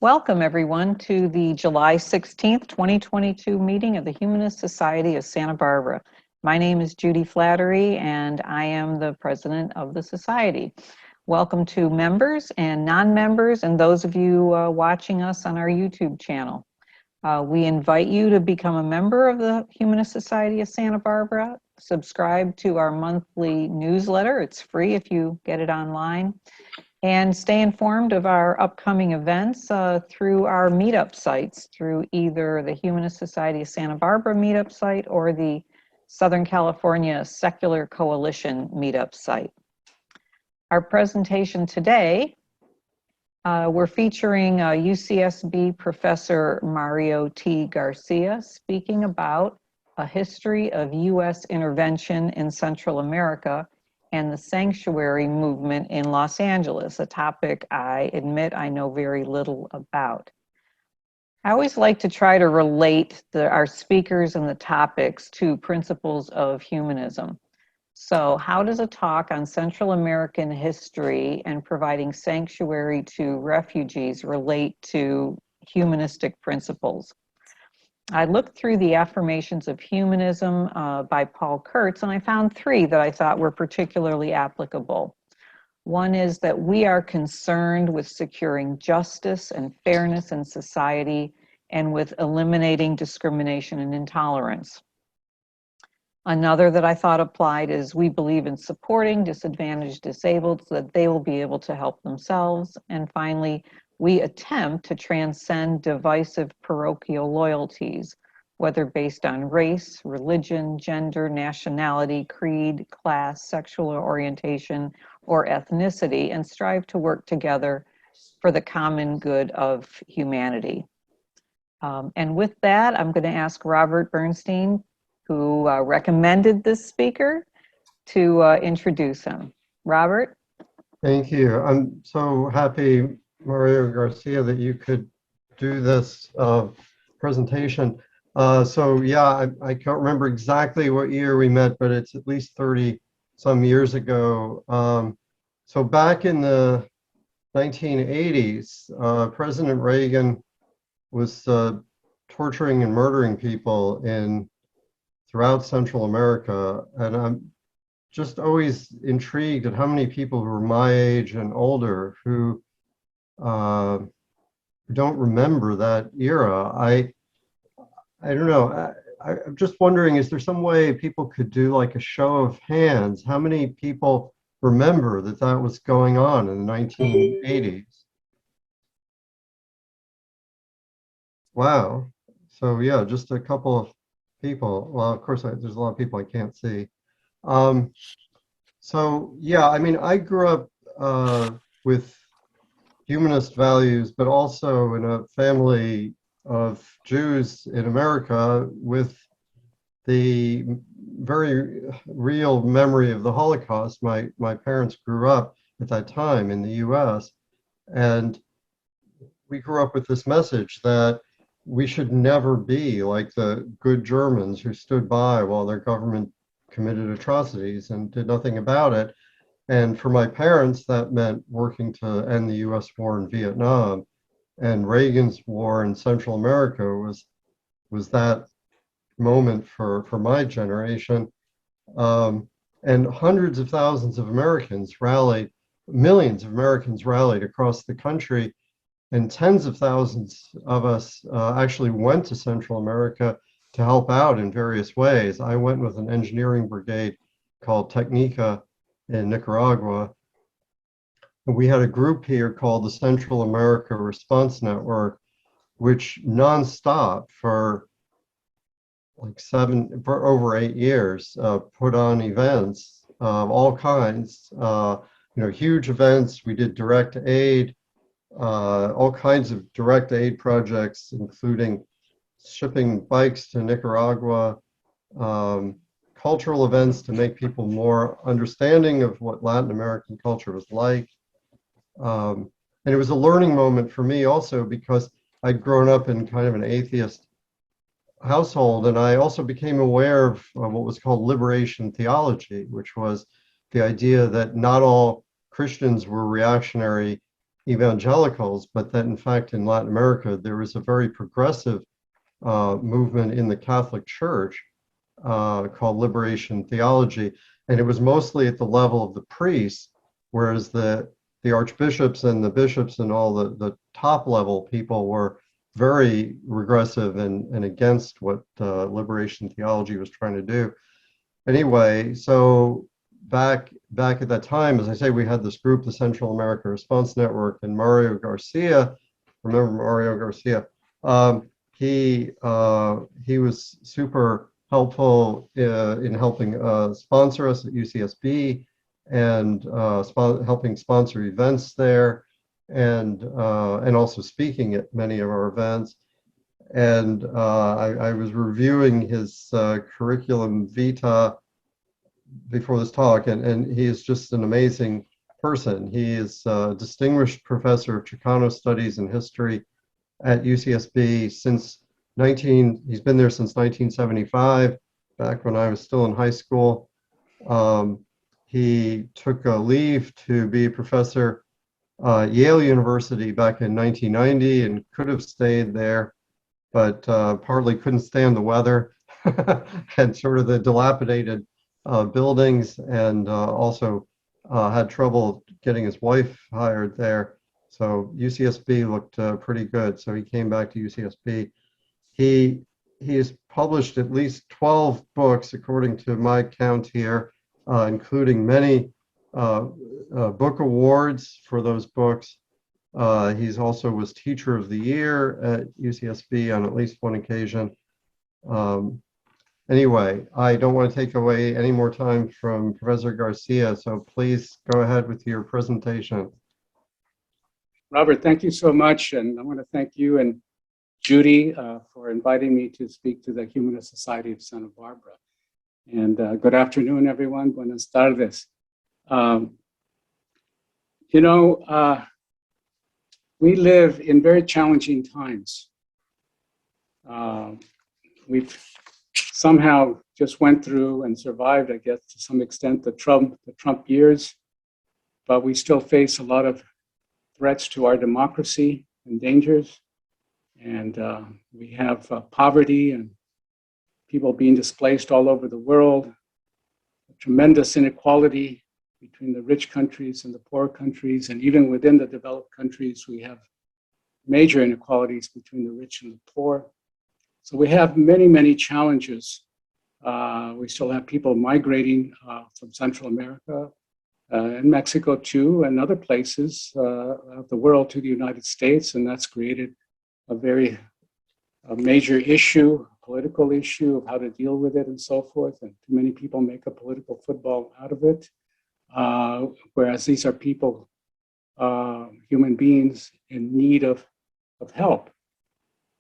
Welcome, everyone, to the July 16th, 2022 meeting of the Humanist Society of Santa Barbara. My name is Judy Flattery, and I am the president of the Society. Welcome to members and non-members, and those of you watching us on our YouTube channel. We invite you to become a member of the Humanist Society of Santa Barbara. Subscribe to our monthly newsletter. It's free if you get it online. And stay informed of our upcoming events through our meetup sites, through either the Humanist Society of Santa Barbara meetup site or the Southern California Secular Coalition meetup site. Our presentation today, we're featuring UCSB Professor Mario T. Garcia speaking about a history of U.S. intervention in Central America and the sanctuary movement in Los Angeles, a topic I admit I know very little about. I always like to try to relate our speakers and the topics to principles of humanism. So how does a talk on Central American history and providing sanctuary to refugees relate to humanistic principles? I looked through the Affirmations of Humanism by Paul Kurtz, and I found three that I thought were particularly applicable. One is that we are concerned with securing justice and fairness in society and with eliminating discrimination and intolerance. Another that I thought applied is we believe in supporting disadvantaged disabled so that they will be able to help themselves. And finally, we attempt to transcend divisive parochial loyalties, whether based on race, religion, gender, nationality, creed, class, sexual orientation, or ethnicity, and strive to work together for the common good of humanity. And with that, I'm going to ask Robert Bernstein, who recommended this speaker, to introduce him. Robert? Thank you. I'm so happy, Mario Garcia, that you could do this presentation. So yeah, I can't remember exactly what year we met, but it's at least 30 some years ago. So back in the 1980s, President Reagan was torturing and murdering people throughout Central America, and I'm just always intrigued at how many people who are my age and older who don't remember that era. I don't know. I'm just wondering, is there some way people could do like a show of hands? How many people remember that that was going on in the 1980s? Wow. So yeah, just a couple of people. Well, of course, there's a lot of people I can't see. So yeah, I mean, I grew up with humanist values, but also in a family of Jews in America with the very real memory of the Holocaust. My parents grew up at that time in the US, and we grew up with this message that we should never be like the good Germans who stood by while their government committed atrocities and did nothing about it. And for my parents, that meant working to end the US war in Vietnam. And Reagan's war in Central America was that moment for my generation. And hundreds of thousands of Americans rallied, millions of Americans rallied across the country, and tens of thousands of us actually went to Central America to help out in various ways. I went with an engineering brigade called Technica in Nicaragua. And we had a group here called the Central America Response Network, which nonstop for over 8 years put on events of all kinds, huge events. We did direct aid, all kinds of direct aid projects, including shipping bikes to Nicaragua, cultural events to make people more understanding of what Latin American culture was like. And it was a learning moment for me also because I'd grown up in kind of an atheist household, and I also became aware of what was called liberation theology, which was the idea that not all Christians were reactionary evangelicals, but that in fact in Latin America there was a very progressive movement in the Catholic Church called liberation theology, and it was mostly at the level of the priests, whereas the archbishops and the bishops and all the top level people were very regressive and against what liberation theology was trying to do. Anyway, so back at that time, as I say, we had this group, the Central America Response Network, and Mario Garcia. Remember Mario Garcia? He was super helpful in helping sponsor us at UCSB and helping sponsor events there, and also speaking at many of our events. And I was reviewing his curriculum vitae before this talk, and he is just an amazing person. He is a distinguished professor of Chicano Studies and History at UCSB he's been there since 1975, back when I was still in high school. He took a leave to be a professor at Yale University back in 1990 and could have stayed there, but partly couldn't stand the weather and sort of the dilapidated buildings, and also had trouble getting his wife hired there. So UCSB looked pretty good. So he came back to UCSB. He has published at least 12 books, according to my count here, including many book awards for those books. He's also was Teacher of the Year at UCSB on at least one occasion. Anyway, I don't want to take away any more time from Professor Garcia, so please go ahead with your presentation. Robert, thank you so much, and I want to thank you and Judy for inviting me to speak to the Humanist Society of Santa Barbara. And good afternoon, everyone. Buenas tardes. We live in very challenging times. We've somehow just went through and survived, I guess, to some extent, the Trump years, but we still face a lot of threats to our democracy and dangers. And we have poverty and people being displaced all over the world, a tremendous inequality between the rich countries and the poor countries, and even within the developed countries, we have major inequalities between the rich and the poor. So we have many, many challenges. We still have people migrating from Central America and Mexico too, and other places of the world to the United States, and that's created a major issue, a political issue of how to deal with it and so forth, and too many people make a political football out of it, whereas these are people, human beings in need of help.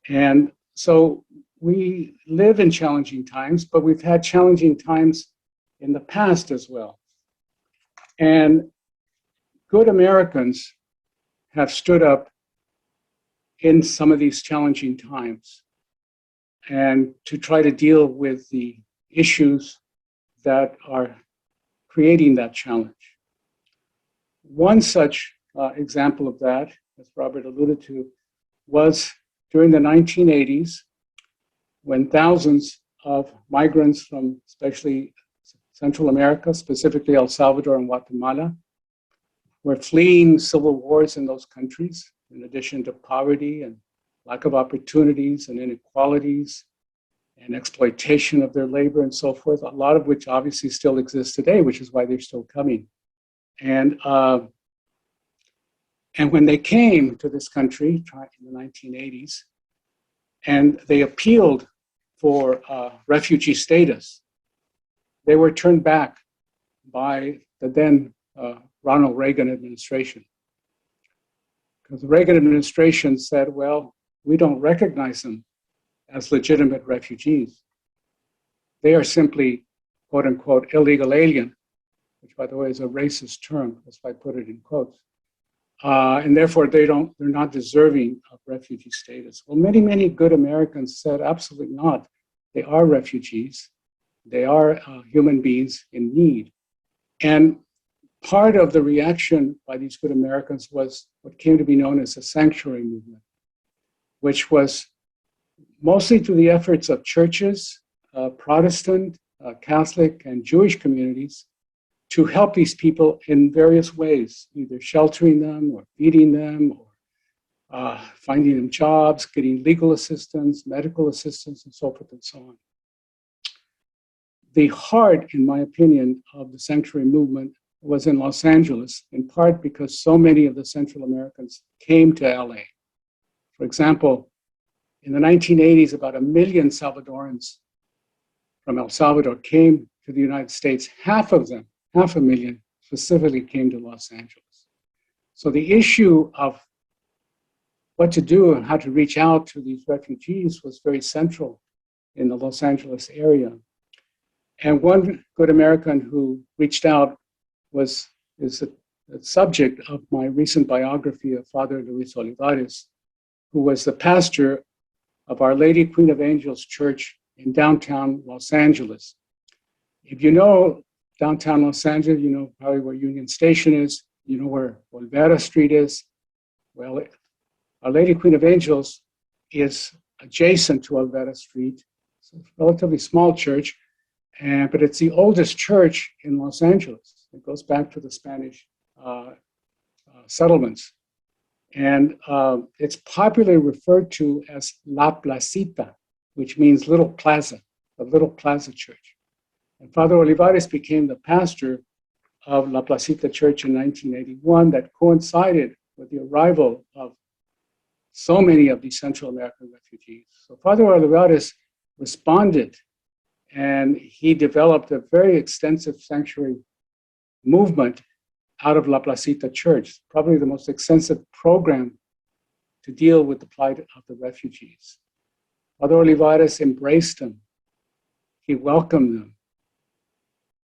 And so we live in challenging times, but we've had challenging times in the past as well. And good Americans have stood up in some of these challenging times and to try to deal with the issues that are creating that challenge. One such example of that, as Robert alluded to, was during the 1980s, when thousands of migrants from especially Central America, specifically El Salvador and Guatemala, were fleeing civil wars in those countries, in addition to poverty and lack of opportunities and inequalities and exploitation of their labor and so forth, a lot of which obviously still exists today, which is why they're still coming. And when they came to this country in the 1980s, and they appealed for refugee status, they were turned back by the then Ronald Reagan administration. Because the Reagan administration said, well, we don't recognize them as legitimate refugees. They are simply, quote unquote, illegal alien, which by the way is a racist term, that's why I put it in quotes. And therefore they're not deserving of refugee status. Well, many, many good Americans said, absolutely not. They are refugees. They are human beings in need. And part of the reaction by these good Americans was what came to be known as the sanctuary movement, which was mostly through the efforts of churches, Protestant, Catholic, and Jewish communities to help these people in various ways, either sheltering them or feeding them or finding them jobs, getting legal assistance, medical assistance, and so forth and so on. The heart, in my opinion, of the sanctuary movement was in Los Angeles, in part because so many of the Central Americans came to LA. For example, in the 1980s, about 1 million Salvadorans from El Salvador came to the United States. Half of them, 500,000, specifically came to Los Angeles. So the issue of what to do and how to reach out to these refugees was very central in the Los Angeles area. And one good American who reached out is the subject of my recent biography of Father Luis Olivares, who was the pastor of Our Lady Queen of Angels Church in downtown Los Angeles. If you know downtown Los Angeles, you know probably where Union Station is, you know where Olvera Street is. Well, Our Lady Queen of Angels is adjacent to Olvera Street. It's a relatively small church, but it's the oldest church in Los Angeles. It goes back to the Spanish settlements. And it's popularly referred to as La Placita, which means little plaza, the little plaza church. And Father Olivares became the pastor of La Placita Church in 1981. That coincided with the arrival of so many of these Central American refugees. So Father Olivares responded, and he developed a very extensive sanctuary movement out of La Placita Church, probably the most extensive program to deal with the plight of the refugees. Father Olivares embraced them. He welcomed them.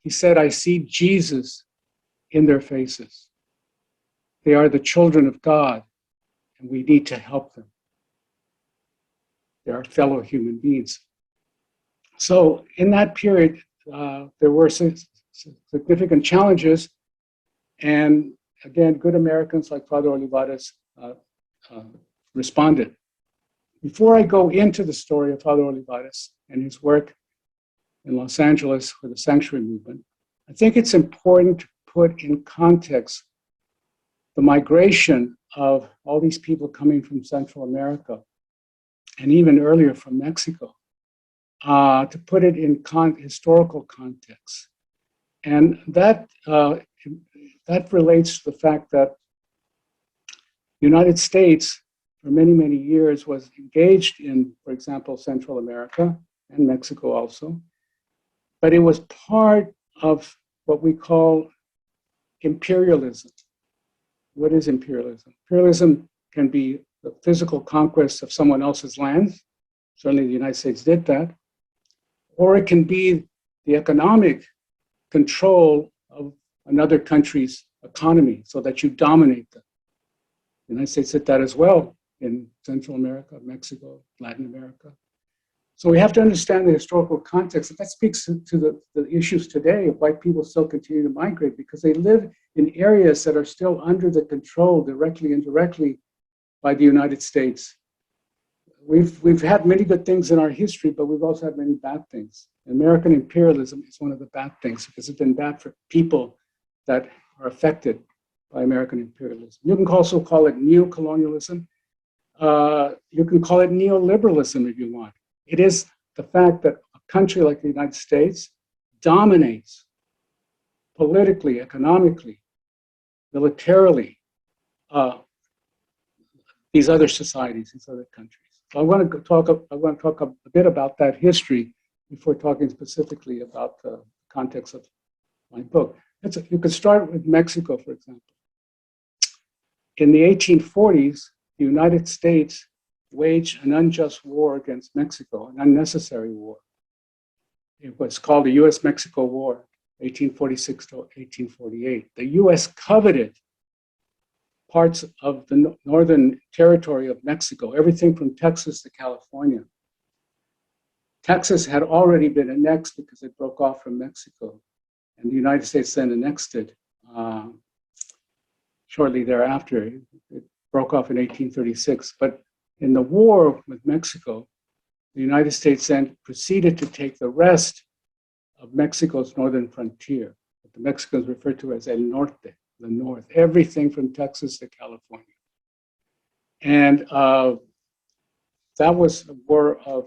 He said, I see Jesus in their faces. They are the children of God, and we need to help them. They are fellow human beings. So in that period, there were significant challenges. And again, good Americans like Father Olivares responded. Before I go into the story of Father Olivares and his work in Los Angeles with the sanctuary movement, I think it's important to put in context the migration of all these people coming from Central America and even earlier from Mexico, to put it in historical context. And that relates to the fact that the United States, for many, many years, was engaged in, for example, Central America and Mexico also, but it was part of what we call imperialism. What is imperialism? Imperialism can be the physical conquest of someone else's lands. Certainly the United States did that. Or it can be the economic control of another country's economy so that you dominate them. The United States did that as well in Central America, Mexico, Latin America. So we have to understand the historical context. That speaks to the issues today of why people still continue to migrate, because they live in areas that are still under the control, directly and indirectly, by the United States. We've had many good things in our history, but we've also had many bad things. American imperialism is one of the bad things because it's been bad for people that are affected by American imperialism. You can also call it neocolonialism. You can call it neoliberalism if you want. It is the fact that a country like the United States dominates politically, economically, militarily, these other societies, these other countries. So I want to talk a bit about that history before talking specifically about the context of my book. You could start with Mexico, for example. In the 1840s, the United States waged an unjust war against Mexico, an unnecessary war. It was called the U.S.-Mexico War, 1846 to 1848. The U.S. coveted parts of the northern territory of Mexico, everything from Texas to California. Texas had already been annexed because it broke off from Mexico, and the United States then annexed it shortly thereafter. It broke off in 1836. But in the war with Mexico, the United States then proceeded to take the rest of Mexico's northern frontier, what the Mexicans refer to as El Norte, the north, everything from Texas to California. And that was a war of,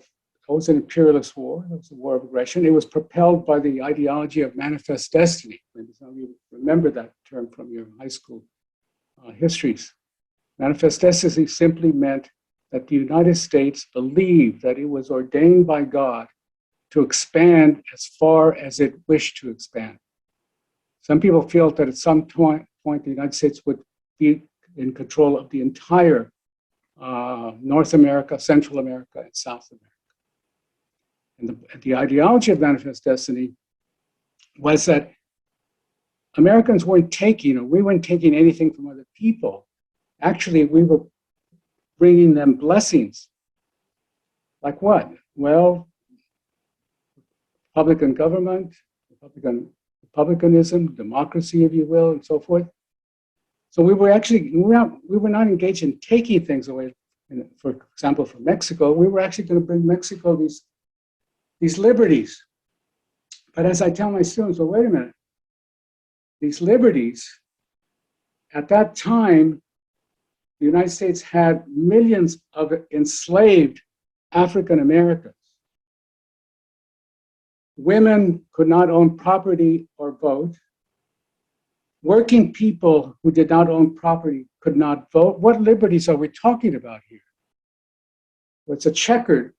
it was an imperialist war. It was a war of aggression. It was propelled by the ideology of manifest destiny. Maybe some of you remember that term from your high school histories. Manifest destiny simply meant that the United States believed that it was ordained by God to expand as far as it wished to expand. Some people feel that at some point the United States would be in control of the entire North America, Central America, and South America. And the ideology of manifest destiny was that Americans weren't taking, we weren't taking anything from other people. Actually, we were bringing them blessings. Like what? Well, Republican government, Republicanism, democracy, if you will, and so forth. So we were not engaged in taking things away. For example, from Mexico, we were actually going to bring Mexico these liberties. But as I tell my students, well, wait a minute. These liberties, at that time, the United States had millions of enslaved African Americans. Women could not own property or vote. Working people who did not own property could not vote. What liberties are we talking about here? Well, it's a checkered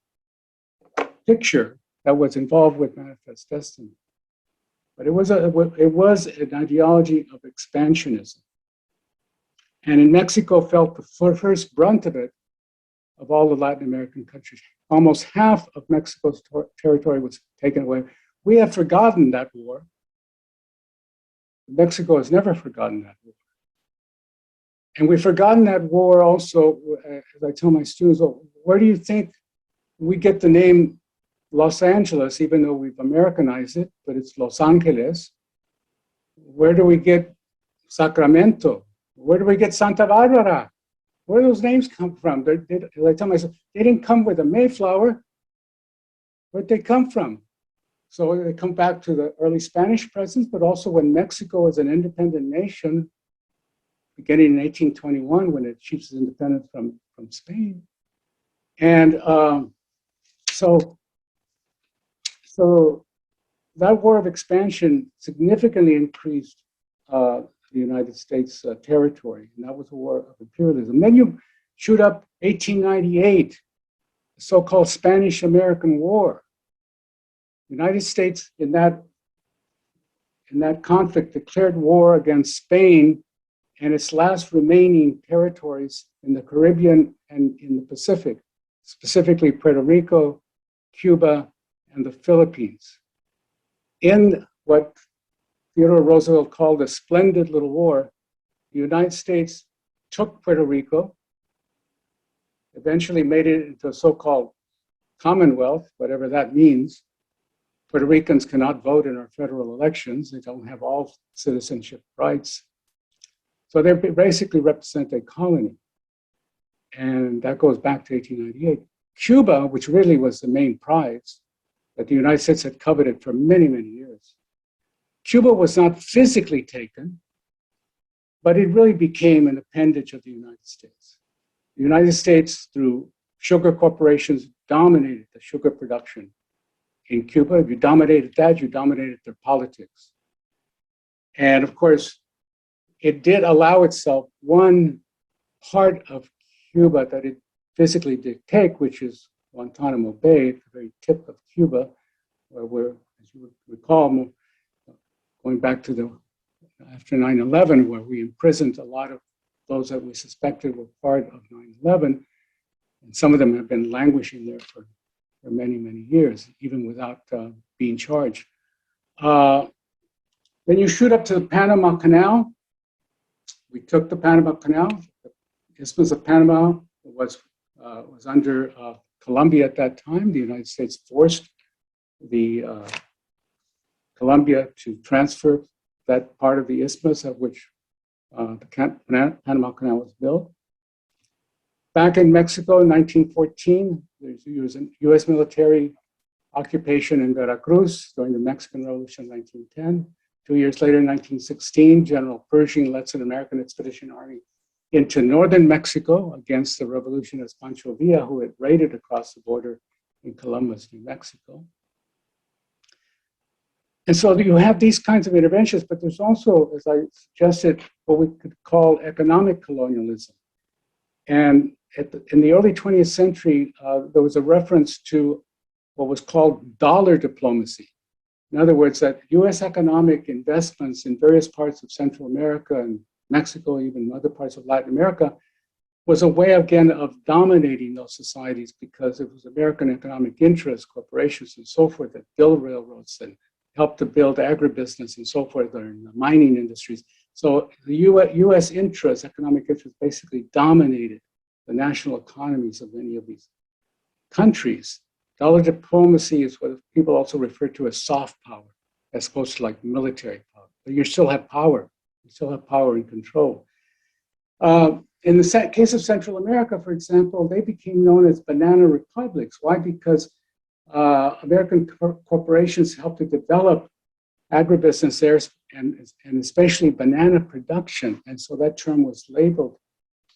picture that was involved with manifest destiny. But it was an ideology of expansionism. And in Mexico felt the first brunt of it of all the Latin American countries. Almost half of Mexico's territory was taken away. We have forgotten that war. Mexico has never forgotten that war. And we've forgotten that war also, as I tell my students, well, where do you think we get the name Los Angeles, even though we've Americanized it, but it's Los Angeles? Where do we get Sacramento? Where do we get Santa Barbara? Where do those names come from? I tell myself, they didn't come with a Mayflower. Where'd they come from? So they come back to the early Spanish presence, but also when Mexico was an independent nation, beginning in 1821, when it achieved its independence from Spain. And so that war of expansion significantly increased the United States territory, and that was a war of imperialism. Then you shoot up 1898, the so-called Spanish-American War. The United States in that conflict declared war against Spain and its last remaining territories in the Caribbean and in the Pacific, specifically Puerto Rico, Cuba, and the Philippines. In what Theodore Roosevelt called a splendid little war, the United States took Puerto Rico, eventually made it into a so-called Commonwealth, whatever that means. Puerto Ricans cannot vote in our federal elections. They don't have all citizenship rights. So they basically represent a colony. And that goes back to 1898. Cuba, which really was the main prize that the United States had coveted for many, many years. Cuba was not physically taken, but it really became an appendage of the United States. The United States, through sugar corporations, dominated the sugar production in Cuba. If you dominated that, you dominated their politics. And of course, it did allow itself one part of Cuba that it physically did take, which is Guantanamo Bay, at the very tip of Cuba, where we're, as you recall, going back to after 9/11, where we imprisoned a lot of those that we suspected were part of 9/11, and some of them have been languishing there for many, many years, even without being charged. Then you shoot up to the Panama Canal. We took the Panama Canal. The Isthmus of Panama was under Colombia at that time. The United States forced the Colombia to transfer that part of the isthmus of which the Panama Canal was built. Back in Mexico in 1914, there was a US military occupation in Veracruz during the Mexican Revolution in 1910. 2 years later, in 1916, General Pershing led an American Expedition Army into northern Mexico against the revolutionist Pancho Villa, who had raided across the border in Columbus, New Mexico. And so you have these kinds of interventions, but there's also, as I suggested, what we could call economic colonialism. And in the early 20th century, there was a reference to what was called dollar diplomacy. In other words, that US economic investments in various parts of Central America and Mexico, even other parts of Latin America, was a way, again, of dominating those societies because it was American economic interests, corporations, and so forth that built railroads and helped to build agribusiness and so forth, or in the mining industries. So the US interests, economic interests, basically dominated the national economies of many of these countries. Dollar diplomacy is what people also refer to as soft power, as opposed to like military power. But you still have power. You still have power and control. In the case of Central America, for example, they became known as banana republics. Why? Because American corporations helped to develop agribusiness there, and especially banana production. And so that term was labeled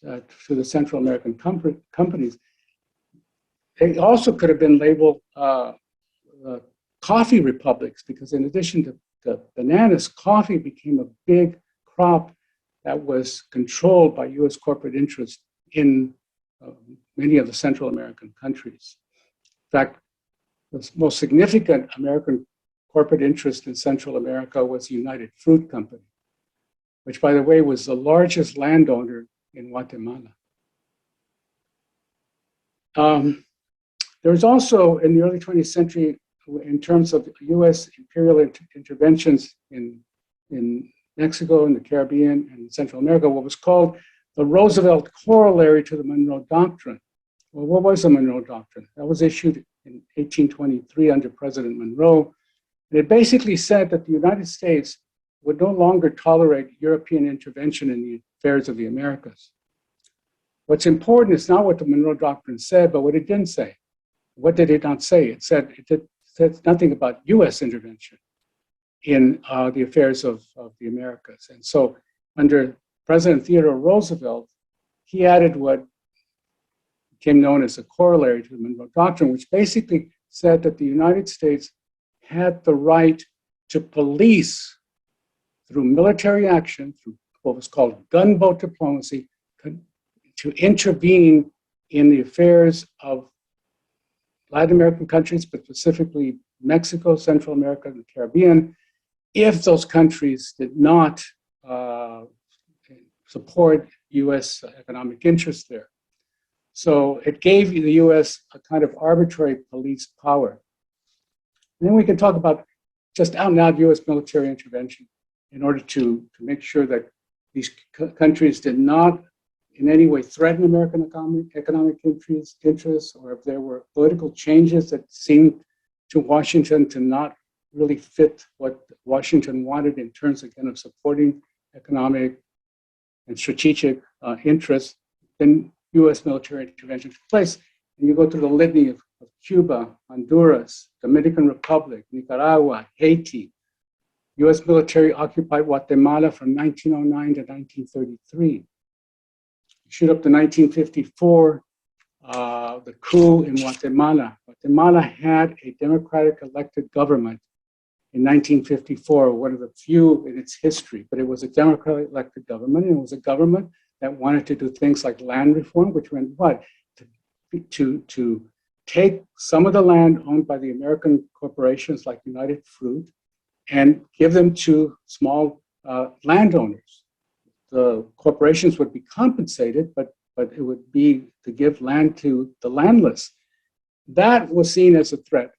to the Central American companies. They also could have been labeled coffee republics, because in addition to bananas, coffee became a big crop that was controlled by US corporate interests in many of the Central American countries. In fact, the most significant American corporate interest in Central America was the United Fruit Company, which, by the way, was the largest landowner in Guatemala. There was also, in the early 20th century, in terms of US imperial interventions in Mexico and the Caribbean and Central America, what was called the Roosevelt corollary to the Monroe Doctrine. Well, what was the Monroe Doctrine? That was issued in 1823 under President Monroe. And it basically said that the United States would no longer tolerate European intervention in the affairs of the Americas. What's important is not what the Monroe Doctrine said, but what it didn't say. What did it not say? It said nothing about US intervention in the affairs of the Americas. And so under President Theodore Roosevelt, he added what became known as a corollary to the Monroe Doctrine, which basically said that the United States had the right to police through military action, through what was called gunboat diplomacy, to intervene in the affairs of Latin American countries, but specifically Mexico, Central America, and the Caribbean, if those countries did not support US economic interests there. So it gave the US a kind of arbitrary police power. And then we can talk about just out and out US military intervention in order to make sure that these countries did not in any way threaten American economic interests, or if there were political changes that seemed to Washington to not really fit what Washington wanted in terms, again, of supporting economic and strategic interests, then US military intervention took place. And you go through the litany of Cuba, Honduras, Dominican Republic, Nicaragua, Haiti. US military occupied Guatemala from 1909 to 1933. Shoot up to 1954, the coup in Guatemala. Guatemala had a democratic elected government in 1954, one of the few in its history, but it was a democratically elected government, and it was a government that wanted to do things like land reform, which meant what? To take some of the land owned by the American corporations like United Fruit and give them to small landowners. The corporations would be compensated, but it would be to give land to the landless. That was seen as a threat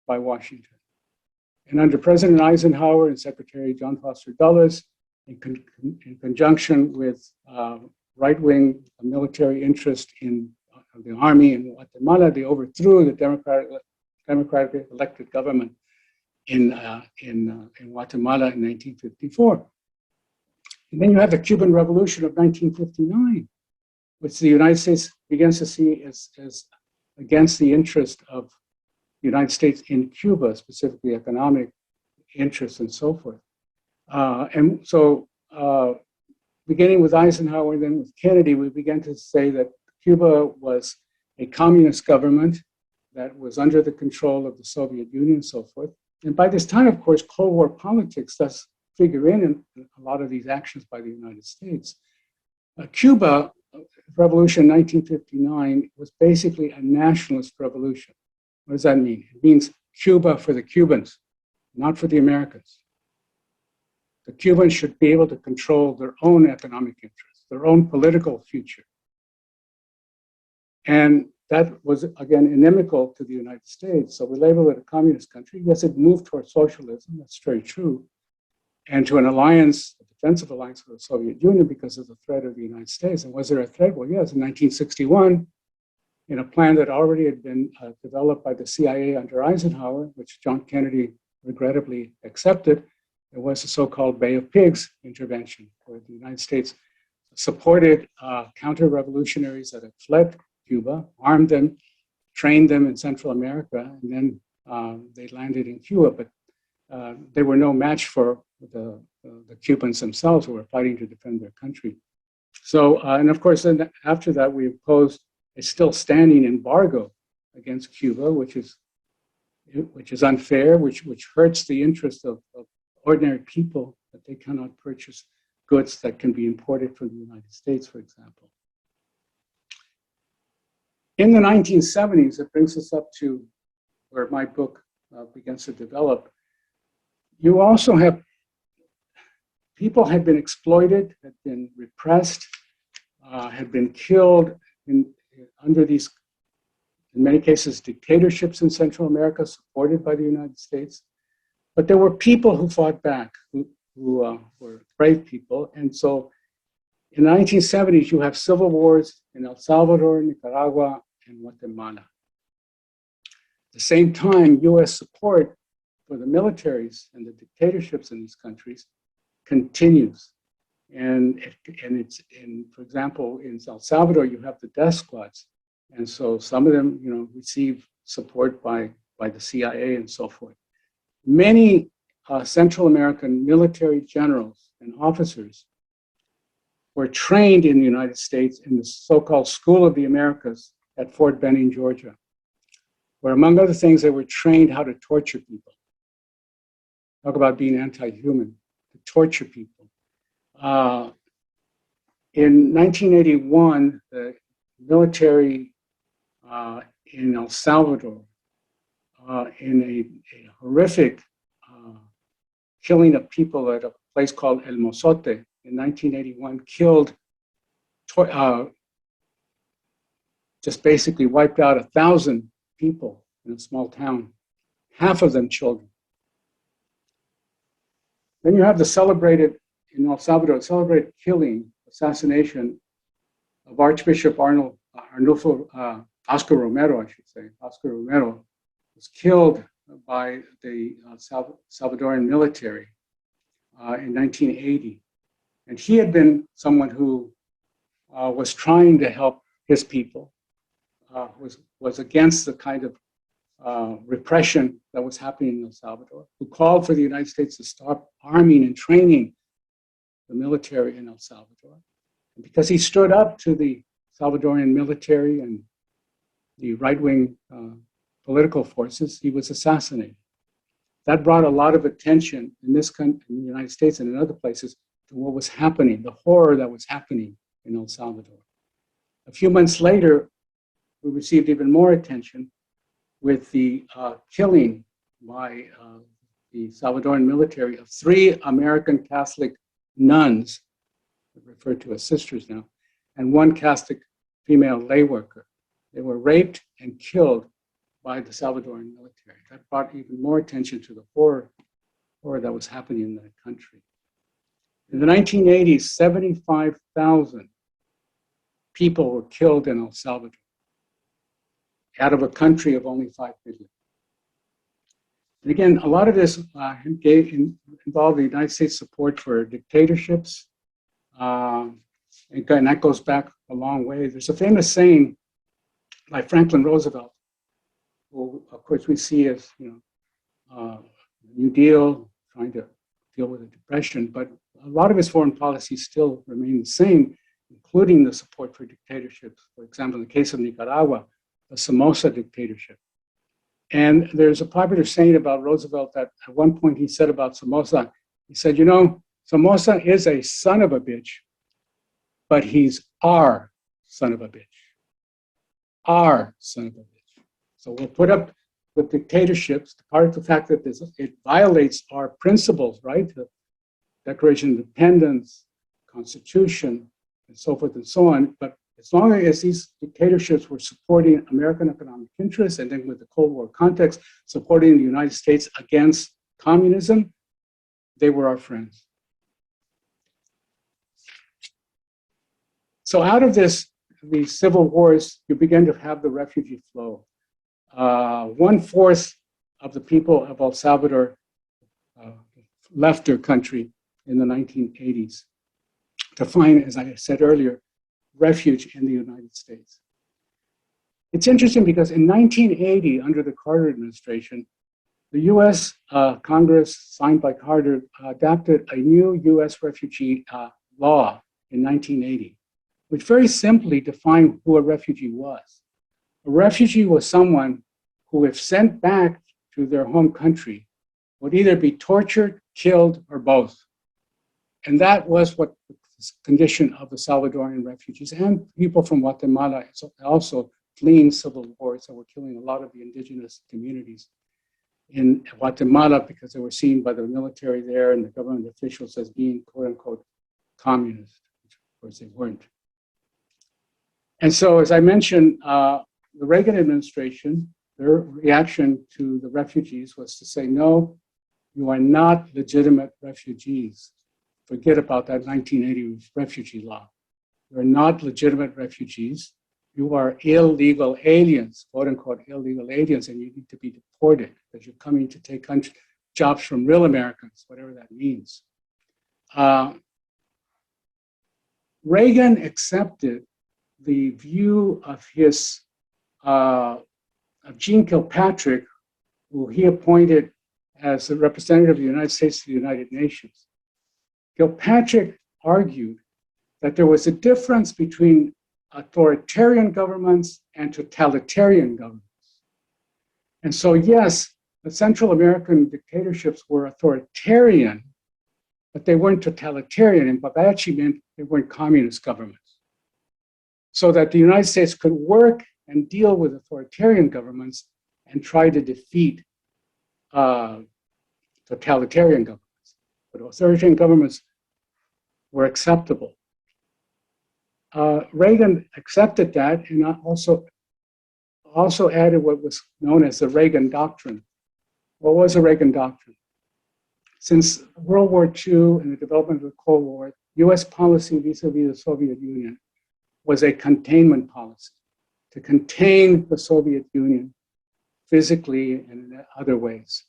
by Washington. And under President Eisenhower and Secretary John Foster Dulles, in conjunction with right-wing military interest in the army in Guatemala, they overthrew the democratic elected government in Guatemala in 1954. And then you have the Cuban Revolution of 1959, which the United States begins to see as against the interest of the United States in Cuba, specifically economic interests and so forth. And so beginning with Eisenhower and then with Kennedy, we began to say that Cuba was a communist government that was under the control of the Soviet Union and so forth. And by this time, of course, Cold War politics does figure in a lot of these actions by the United States. Cuba Revolution 1959 was basically a nationalist revolution. What does that mean? It means Cuba for the Cubans, not for the Americans. The Cubans should be able to control their own economic interests, their own political future. And that was, again, inimical to the United States. So we label it a communist country. Yes, it moved towards socialism. That's very true. And to an alliance, a defensive alliance with the Soviet Union because of the threat of the United States. And was there a threat? Well, yes, in 1961, in a plan that already had been developed by the CIA under Eisenhower, which John Kennedy regrettably accepted, it was the so-called Bay of Pigs intervention, where the United States supported counter-revolutionaries that had fled Cuba, armed them, trained them in Central America, and then they landed in Cuba. But they were no match for the Cubans themselves who were fighting to defend their country. So, and of course, then after that, we imposed a still standing embargo against Cuba, which is unfair, which hurts the interest of ordinary people, that they cannot purchase goods that can be imported from the United States, for example. In the 1970s, it brings us up to where my book begins to develop. You also have people had been exploited, had been repressed, had been killed under these, in many cases, dictatorships in Central America supported by the United States. But there were people who fought back, who were brave people. And so in the 1970s, you have civil wars in El Salvador, Nicaragua, and Guatemala. At the same time, US support for the militaries and the dictatorships in these countries continues. And it's for example, in El Salvador, you have the death squads. And so some of them, receive support by the CIA and so forth. Many Central American military generals and officers were trained in the United States in the so-called School of the Americas at Fort Benning, Georgia, where among other things, they were trained how to torture people. Talk about being anti-human, to torture people. In 1981, the military in El Salvador, in a horrific killing of people at a place called El Mozote in 1981, killed, just basically wiped out 1,000 people in a small town, half of them children. Then you have the celebrated, in El Salvador, celebrated killing, assassination of Archbishop Oscar Romero, I should say. Oscar Romero was killed by the Salvadoran military in 1980. And he had been someone who was trying to help his people, was against the kind of repression that was happening in El Salvador, who called for the United States to stop arming and training the military in El Salvador. And because he stood up to the Salvadorian military and the right-wing political forces, he was assassinated. That brought a lot of attention in this country, in the United States and in other places, to what was happening, the horror that was happening in El Salvador. A few months later, we received even more attention with the killing by the Salvadoran military of 3 American Catholic nuns, referred to as sisters now, and 1 Catholic female lay worker. They were raped and killed by the Salvadoran military. That brought even more attention to the horror that was happening in that country. In the 1980s, 75,000 people were killed in El Salvador, out of a country of only 5 million. And again, a lot of this involved the United States support for dictatorships. And that goes back a long way. There's a famous saying by Franklin Roosevelt, who, of course, we see as New Deal, trying to deal with the Depression, but a lot of his foreign policies still remain the same, including the support for dictatorships. For example, in the case of Nicaragua, the Somoza dictatorship. And there's a popular saying about Roosevelt that at one point he said about Somoza, he said, you know, Somoza is a son of a bitch, but he's our son of a bitch. Our son of a bitch. So we'll put up with dictatorships, part of the fact that it violates our principles, right? The Declaration of Independence, Constitution, and so forth and so on. But as long as these dictatorships were supporting American economic interests, and then with the Cold War context, supporting the United States against communism, they were our friends. So out of these civil wars, you begin to have the refugee flow. 1/4 of the people of El Salvador left their country in the 1980s to find, as I said earlier, refuge in the United States. It's interesting because in 1980, under the Carter administration, the US Congress, signed by Carter, adopted a new US refugee law in 1980, which very simply defined who a refugee was. A refugee was someone who, if sent back to their home country, would either be tortured, killed, or both. And that was what the condition of the Salvadorian refugees and people from Guatemala, also fleeing civil wars that were killing a lot of the indigenous communities in Guatemala because they were seen by the military there and the government officials as being, quote unquote, communist, which of course they weren't. And so, as I mentioned, the Reagan administration, their reaction to the refugees was to say, no, you are not legitimate refugees. Forget about that 1980 refugee law. You're not legitimate refugees. You are illegal aliens, quote unquote, illegal aliens, and you need to be deported because you're coming to take jobs from real Americans, whatever that means. Reagan accepted the view of Jean Kilpatrick, who he appointed as the representative of the United States to the United Nations. Kilpatrick argued that there was a difference between authoritarian governments and totalitarian governments. And so, yes, the Central American dictatorships were authoritarian, but they weren't totalitarian, and what that actually meant they weren't communist governments. So that the United States could work and deal with authoritarian governments and try to defeat totalitarian governments. But authoritarian governments were acceptable. Reagan accepted that and also added what was known as the Reagan Doctrine. What was the Reagan Doctrine? Since World War II and the development of the Cold War, US policy vis-a-vis the Soviet Union was a containment policy to contain the Soviet Union physically and in other ways.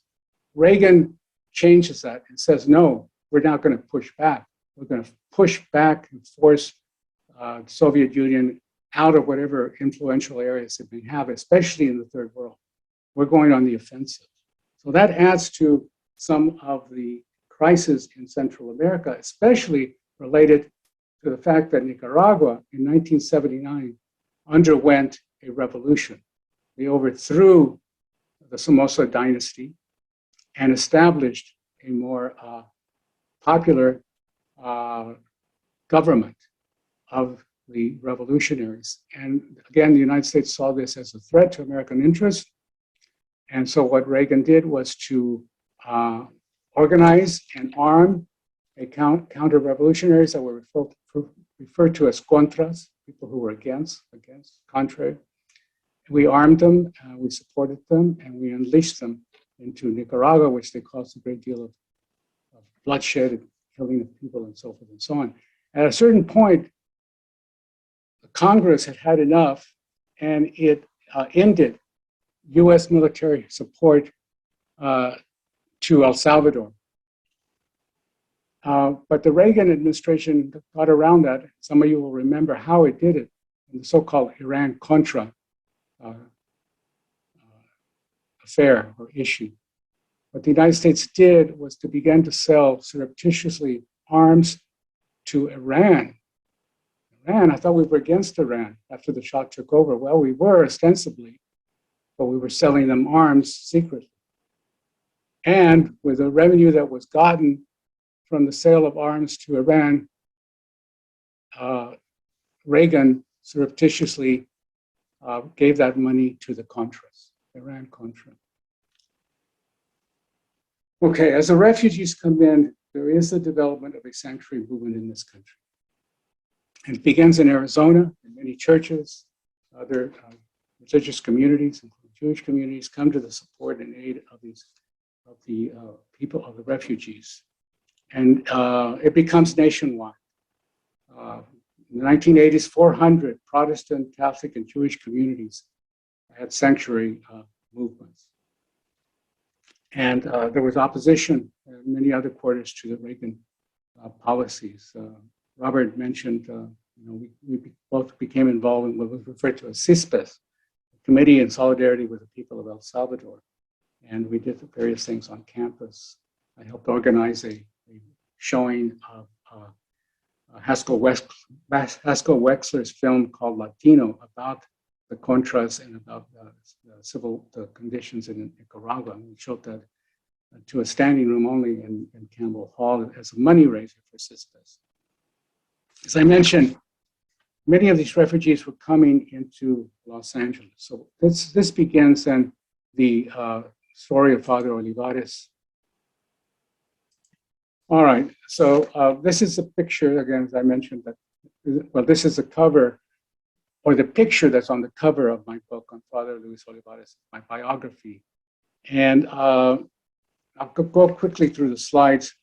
Reagan changes that and says, no, we're not going to push back. We're going to push back and force the Soviet Union out of whatever influential areas it may have, especially in the third world. We're going on the offensive. So that adds to some of the crises in Central America, especially related to the fact that Nicaragua in 1979 underwent a revolution. They overthrew the Somoza dynasty and established a more popular government of the revolutionaries. And again, the United States saw this as a threat to American interests. And so what Reagan did was to organize and arm a counter-revolutionaries that were referred to as contras, people who were against, contrary. We armed them, we supported them, and we unleashed them into Nicaragua, which they caused a great deal of bloodshed and killing of people and so forth and so on. At a certain point, the Congress had had enough, and it ended U.S. military support to El Salvador. But the Reagan administration got around that. Some of you will remember how it did it in the so-called Iran-Contra affair or issue. What the United States did was to begin to sell surreptitiously arms to Iran. I thought we were against Iran after the Shah took over. Well, we were ostensibly, but we were selling them arms secretly. And with the revenue that was gotten from the sale of arms to Iran, Reagan surreptitiously gave that money to the Contras, Iran-Contra. Okay, as the refugees come in, there is the development of a sanctuary movement in this country. And it begins in Arizona, and many churches, other religious communities, including Jewish communities, come to the support and aid of the people of the refugees. And it becomes nationwide. In the 1980s, 400 Protestant, Catholic, and Jewish communities had sanctuary movements. And there was opposition in many other quarters to the Reagan policies. Robert mentioned, we both became involved in what was referred to as CISPES, a committee in solidarity with the people of El Salvador. And we did various things on campus. I helped organize a showing of Haskell Wexler's film called Latino about the Contras and about the conditions in Nicaragua. And we showed that to a standing room only in Campbell Hall as a money raiser for CISPES. As I mentioned, many of these refugees were coming into Los Angeles. So this begins then the story of Father Olivares. All right, so this is a picture, again, as I mentioned, this is the cover, or the picture that's on the cover of my book on Father Luis Olivares, my biography. And I'll go quickly through the slides.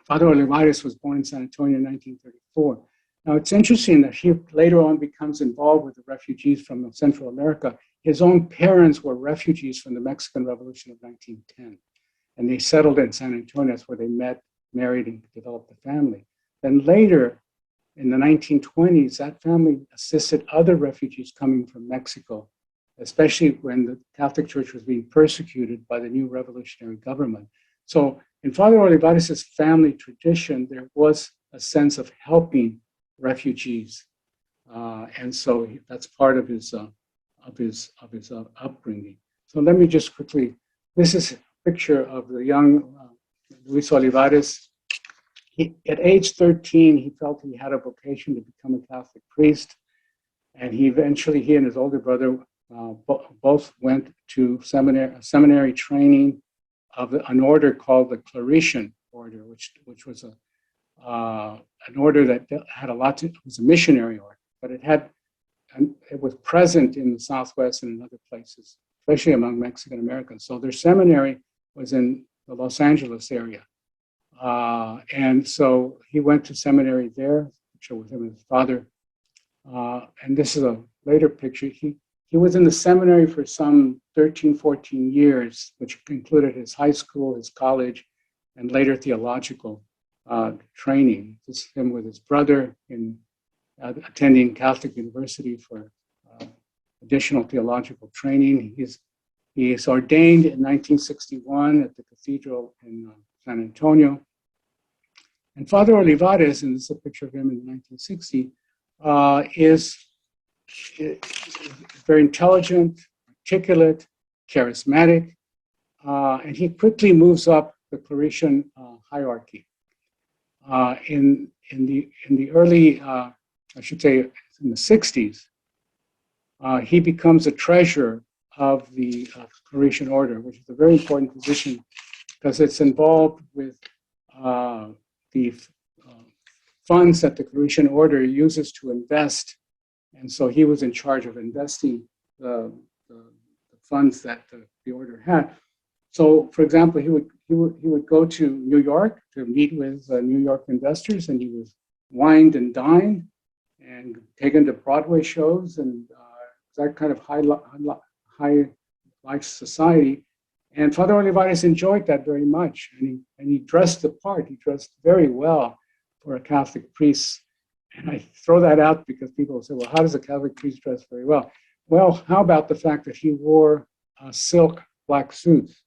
Father Olivares was born in San Antonio in 1934. Now, it's interesting that he later on becomes involved with the refugees from Central America. His own parents were refugees from the Mexican Revolution of 1910. And they settled in San Antonio. That's where they met, married, and developed a family. Then later, in the 1920s, that family assisted other refugees coming from Mexico, especially when the Catholic Church was being persecuted by the new revolutionary government. So in Father Olivares' family tradition, there was a sense of helping refugees. And so that's part of his upbringing. So let me just quickly, this is picture of the young Luis Olivares. At age 13, he felt he had a vocation to become a Catholic priest, and he and his older brother both went to seminary training of an order called the Claretian Order, which was an order that had it was a missionary order, but it was present in the Southwest and in other places, especially among Mexican Americans. So their seminary was in the Los Angeles area. And so he went to seminary there, picture with him and his father. And this is a later picture. He was in the seminary for some 13, 14 years, which included his high school, his college, and later theological training. This is him with his brother in attending Catholic University for additional theological training. He is ordained in 1961 at the cathedral in San Antonio. And Father Olivares, and this is a picture of him in 1960, is very intelligent, articulate, charismatic, and he quickly moves up the Claretian hierarchy. In the early, I should say, in the 60s, he becomes a treasurer of the Claretian Order, which is a very important position because it's involved with the funds that the Claretian Order uses to invest. And so he was in charge of investing the funds that the order had. So, for example, he would go to New York to meet with New York investors, and he was wined and dined and taken to Broadway shows and that kind of high life society. And Father Olivares enjoyed that very much. And he dressed the part. He dressed very well for a Catholic priest. And I throw that out because people say, well, how does a Catholic priest dress very well? Well, how about the fact that he wore silk black suits?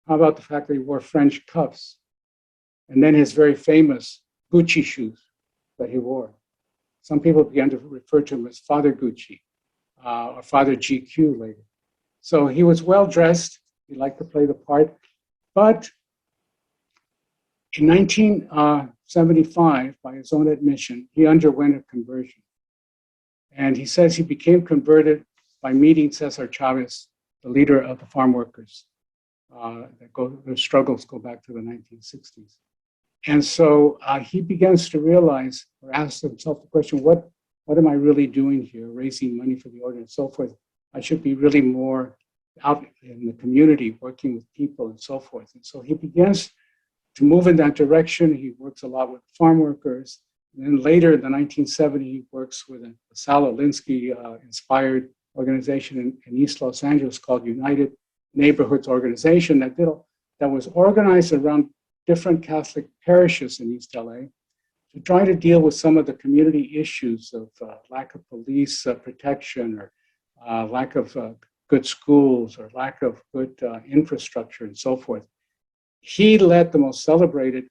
How about the fact that he wore French cuffs? And then his very famous Gucci shoes that he wore. Some people began to refer to him as Father Gucci or Father GQ later. So he was well dressed. He liked to play the part. But in 1975, by his own admission, he underwent a conversion. And he says he became converted by meeting Cesar Chavez, the leader of the farm workers. Their struggles go back to the 1960s. And so he begins to realize, or ask himself the question, what am I really doing here, raising money for the order and so forth? I should be really more out in the community, working with people and so forth. And so he begins to move in that direction. He works a lot with farm workers. And then later in the 1970s, he works with a Sal Alinsky inspired organization in East Los Angeles called United Neighborhoods Organization that was organized around different Catholic parishes in East LA to try to deal with some of the community issues of lack of police protection or lack of good schools or lack of good infrastructure and so forth. He led the most celebrated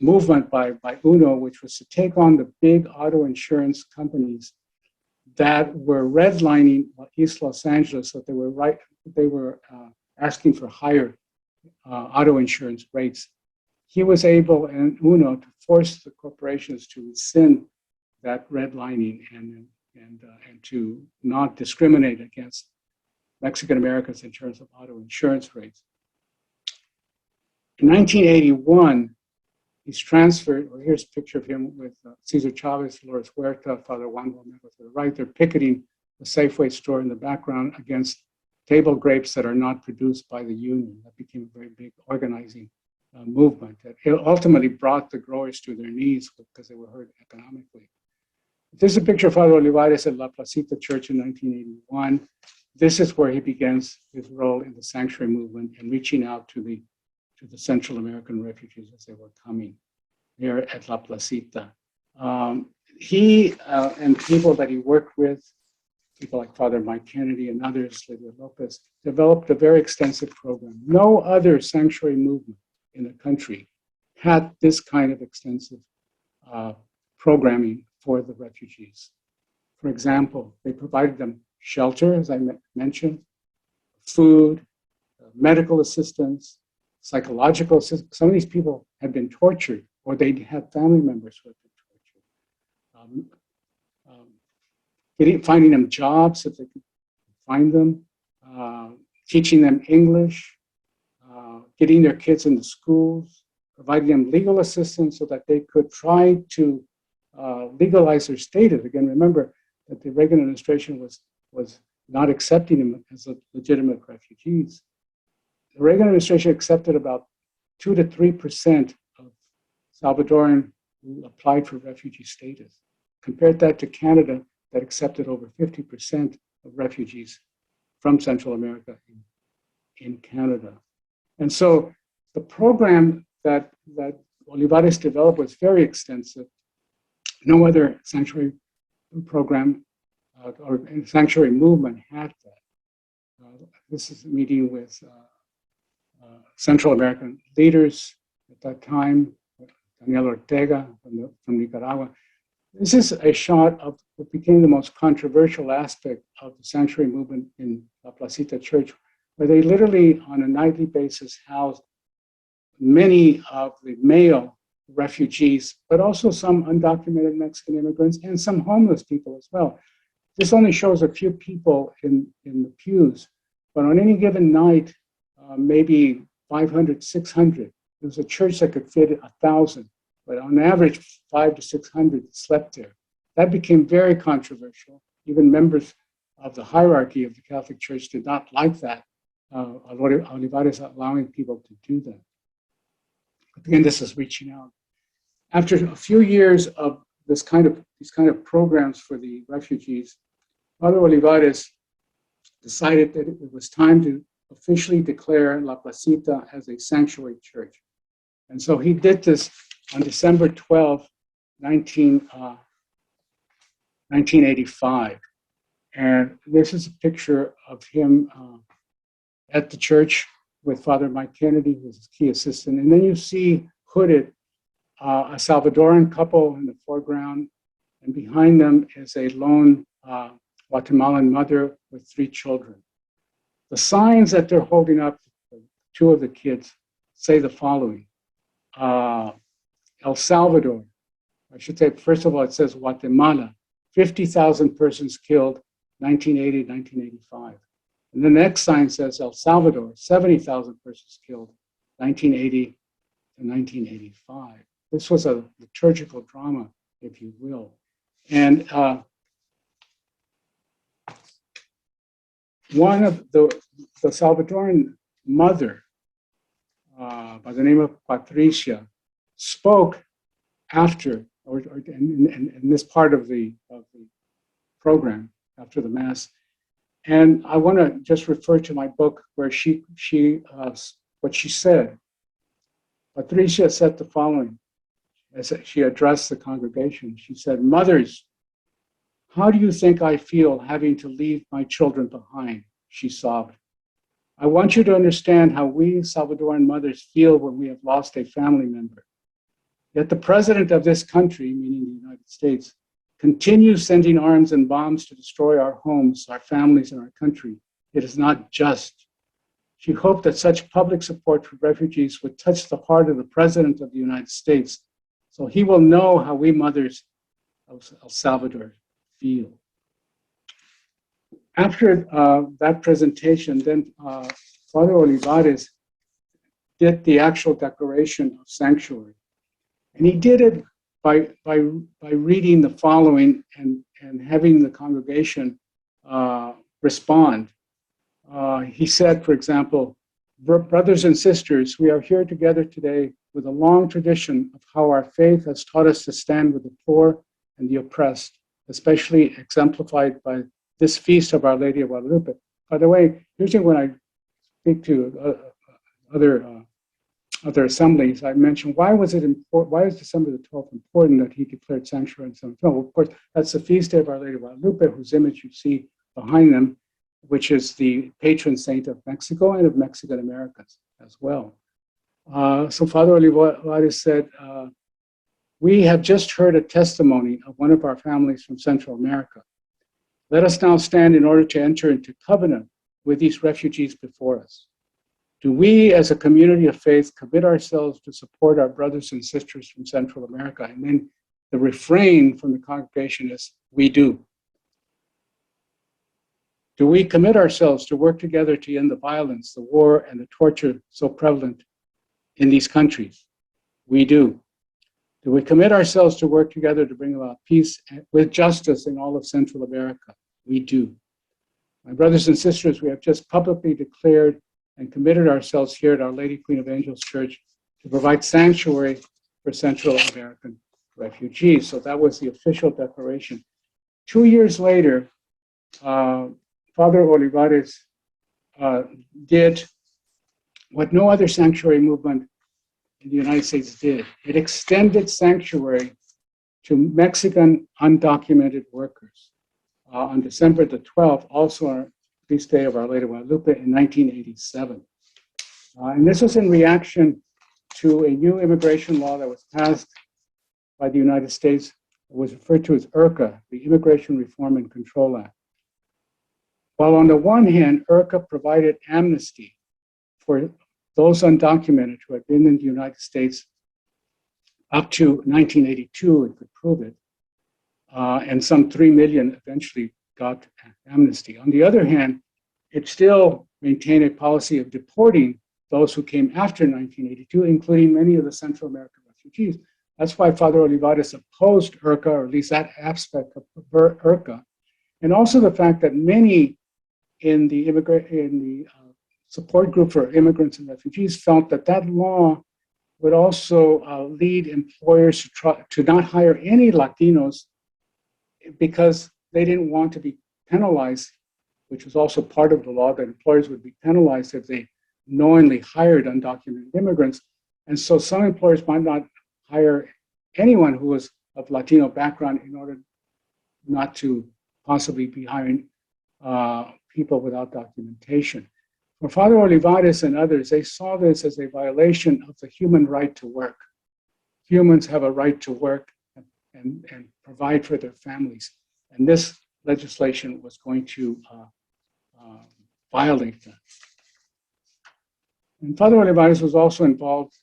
movement by UNO, which was to take on the big auto insurance companies that were redlining East Los Angeles, so they were asking for higher auto insurance rates. He was able, and UNO, to force the corporations to rescind that redlining and to not discriminate against Mexican Americans in terms of auto insurance rates. In 1981, he's transferred, or here's a picture of him with Cesar Chavez, Dolores Huerta, Father Juan Romero to the right. They're picketing the Safeway store in the background against table grapes that are not produced by the union. That became a very big organizing movement that ultimately brought the growers to their knees because they were hurt economically. This is a picture of Father Olivares at La Placita Church in 1981. This is where he begins his role in the sanctuary movement and reaching out to the Central American refugees as they were coming here at La Placita. He and people that he worked with, people like Father Mike Kennedy and others, Lydia Lopez, developed a very extensive program. No other sanctuary movement in the country had this kind of extensive programming for the refugees. For example, they provided them shelter, as I mentioned, food, medical assistance, psychological assistance. Some of these people had been tortured, or they had family members who had been tortured. Finding them jobs if they could find them, teaching them English, getting their kids into schools, providing them legal assistance so that they could try to legalize their status. Again, remember that the Reagan administration was not accepting them as legitimate refugees. The Reagan administration accepted about 2 to 3% of Salvadoran who applied for refugee status. Compared that to Canada, that accepted over 50% of refugees from Central America in Canada. And so the program that Olivares developed was very extensive. No other sanctuary program or sanctuary movement had that. This is a meeting with Central American leaders at that time, Daniel Ortega from Nicaragua. This is a shot of what became the most controversial aspect of the sanctuary movement in La Placita Church, where they literally, on a nightly basis, housed many of the male refugees, but also some undocumented Mexican immigrants and some homeless people as well. This only shows a few people in the pews, but on any given night, maybe 500, 600. There was a church that could fit 1,000, but on average, 500 to 600 slept there. That became very controversial. Even members of the hierarchy of the Catholic Church did not like that. Olivares allowing people to do that. But again, this is reaching out. After a few years of these kind of programs for the refugees, Father Olivares decided that it was time to officially declare La Placita as a sanctuary church. And so he did this on December 12, 1985. And this is a picture of him at the church with Father Mike Kennedy, who's his key assistant. And then you see hooded a Salvadoran couple in the foreground, and behind them is a lone Guatemalan mother with 3 children. The signs that they're holding up, 2 of the kids, say the following. El Salvador, I should say, first of all, it says Guatemala, 50,000 persons killed, 1980, 1985. And the next sign says El Salvador, 70,000 persons killed, 1980 to 1985. This was a liturgical drama, if you will. And one of the Salvadoran mother, by the name of Patricia, spoke after, or in this part of the program, after the Mass. And I want to just refer to my book where what she said. Patricia said the following as she addressed the congregation. She said, "Mothers, how do you think I feel having to leave my children behind?" She sobbed. "I want you to understand how we Salvadoran mothers feel when we have lost a family member. Yet the president of this country, meaning the United States, continues sending arms and bombs to destroy our homes, our families, and our country. It is not just." She hoped that such public support for refugees would touch the heart of the president of the United States, so he will know how we mothers of El Salvador feel. After that presentation, then Father Olivares did the actual declaration of sanctuary. And he did it by reading the following and having the congregation respond. He said, for example, "Brothers and sisters, we are here together today with a long tradition of how our faith has taught us to stand with the poor and the oppressed, especially exemplified by this feast of Our Lady of Guadalupe." By the way, usually when I speak to other assemblies, I mention, why was December the 12th important that he declared sanctuary in December 12th? Well, of course, that's the feast day of Our Lady of Guadalupe, whose image you see behind them, which is the patron saint of Mexico and of Mexican Americans as well. So Father Olivares said, "We have just heard a testimony of one of our families from Central America. Let us now stand in order to enter into covenant with these refugees before us. Do we, as a community of faith, commit ourselves to support our brothers and sisters from Central America?" And then the refrain from the congregation is, "We do." Do we commit ourselves to work together to end the violence, the war, and the torture so prevalent in these countries? We do. Do we commit ourselves to work together to bring about peace with justice in all of Central America? We do. My brothers and sisters, we have just publicly declared and committed ourselves here at Our Lady Queen of Angels Church to provide sanctuary for Central American refugees. So that was the official declaration. 2 years later, Father Olivares did what no other sanctuary movement in the United States did. It extended sanctuary to Mexican undocumented workers on December the 12th, also on feast day of Our Lady of Guadalupe in 1987. And this was in reaction to a new immigration law that was passed by the United States. It was referred to as IRCA, the Immigration Reform and Control Act. While on the one hand, IRCA provided amnesty for those undocumented who had been in the United States up to 1982 and could prove it, and some 3 million eventually got amnesty. On the other hand, it still maintained a policy of deporting those who came after 1982, including many of the Central American refugees. That's why Father Olivares opposed IRCA, or at least that aspect of IRCA, and also the fact that many in the support group for immigrants and refugees felt that that law would also lead employers to not hire any Latinos because they didn't want to be penalized which was also part of the law, that employers would be penalized if they knowingly hired undocumented immigrants. And so some employers might not hire anyone who was of Latino background in order not to possibly be hiring people without documentation. For Father Olivares and others, they saw this as a violation of the human right to work. Humans have a right to work and provide for their families. And this legislation was going to violate that. And Father Olivares was also involved.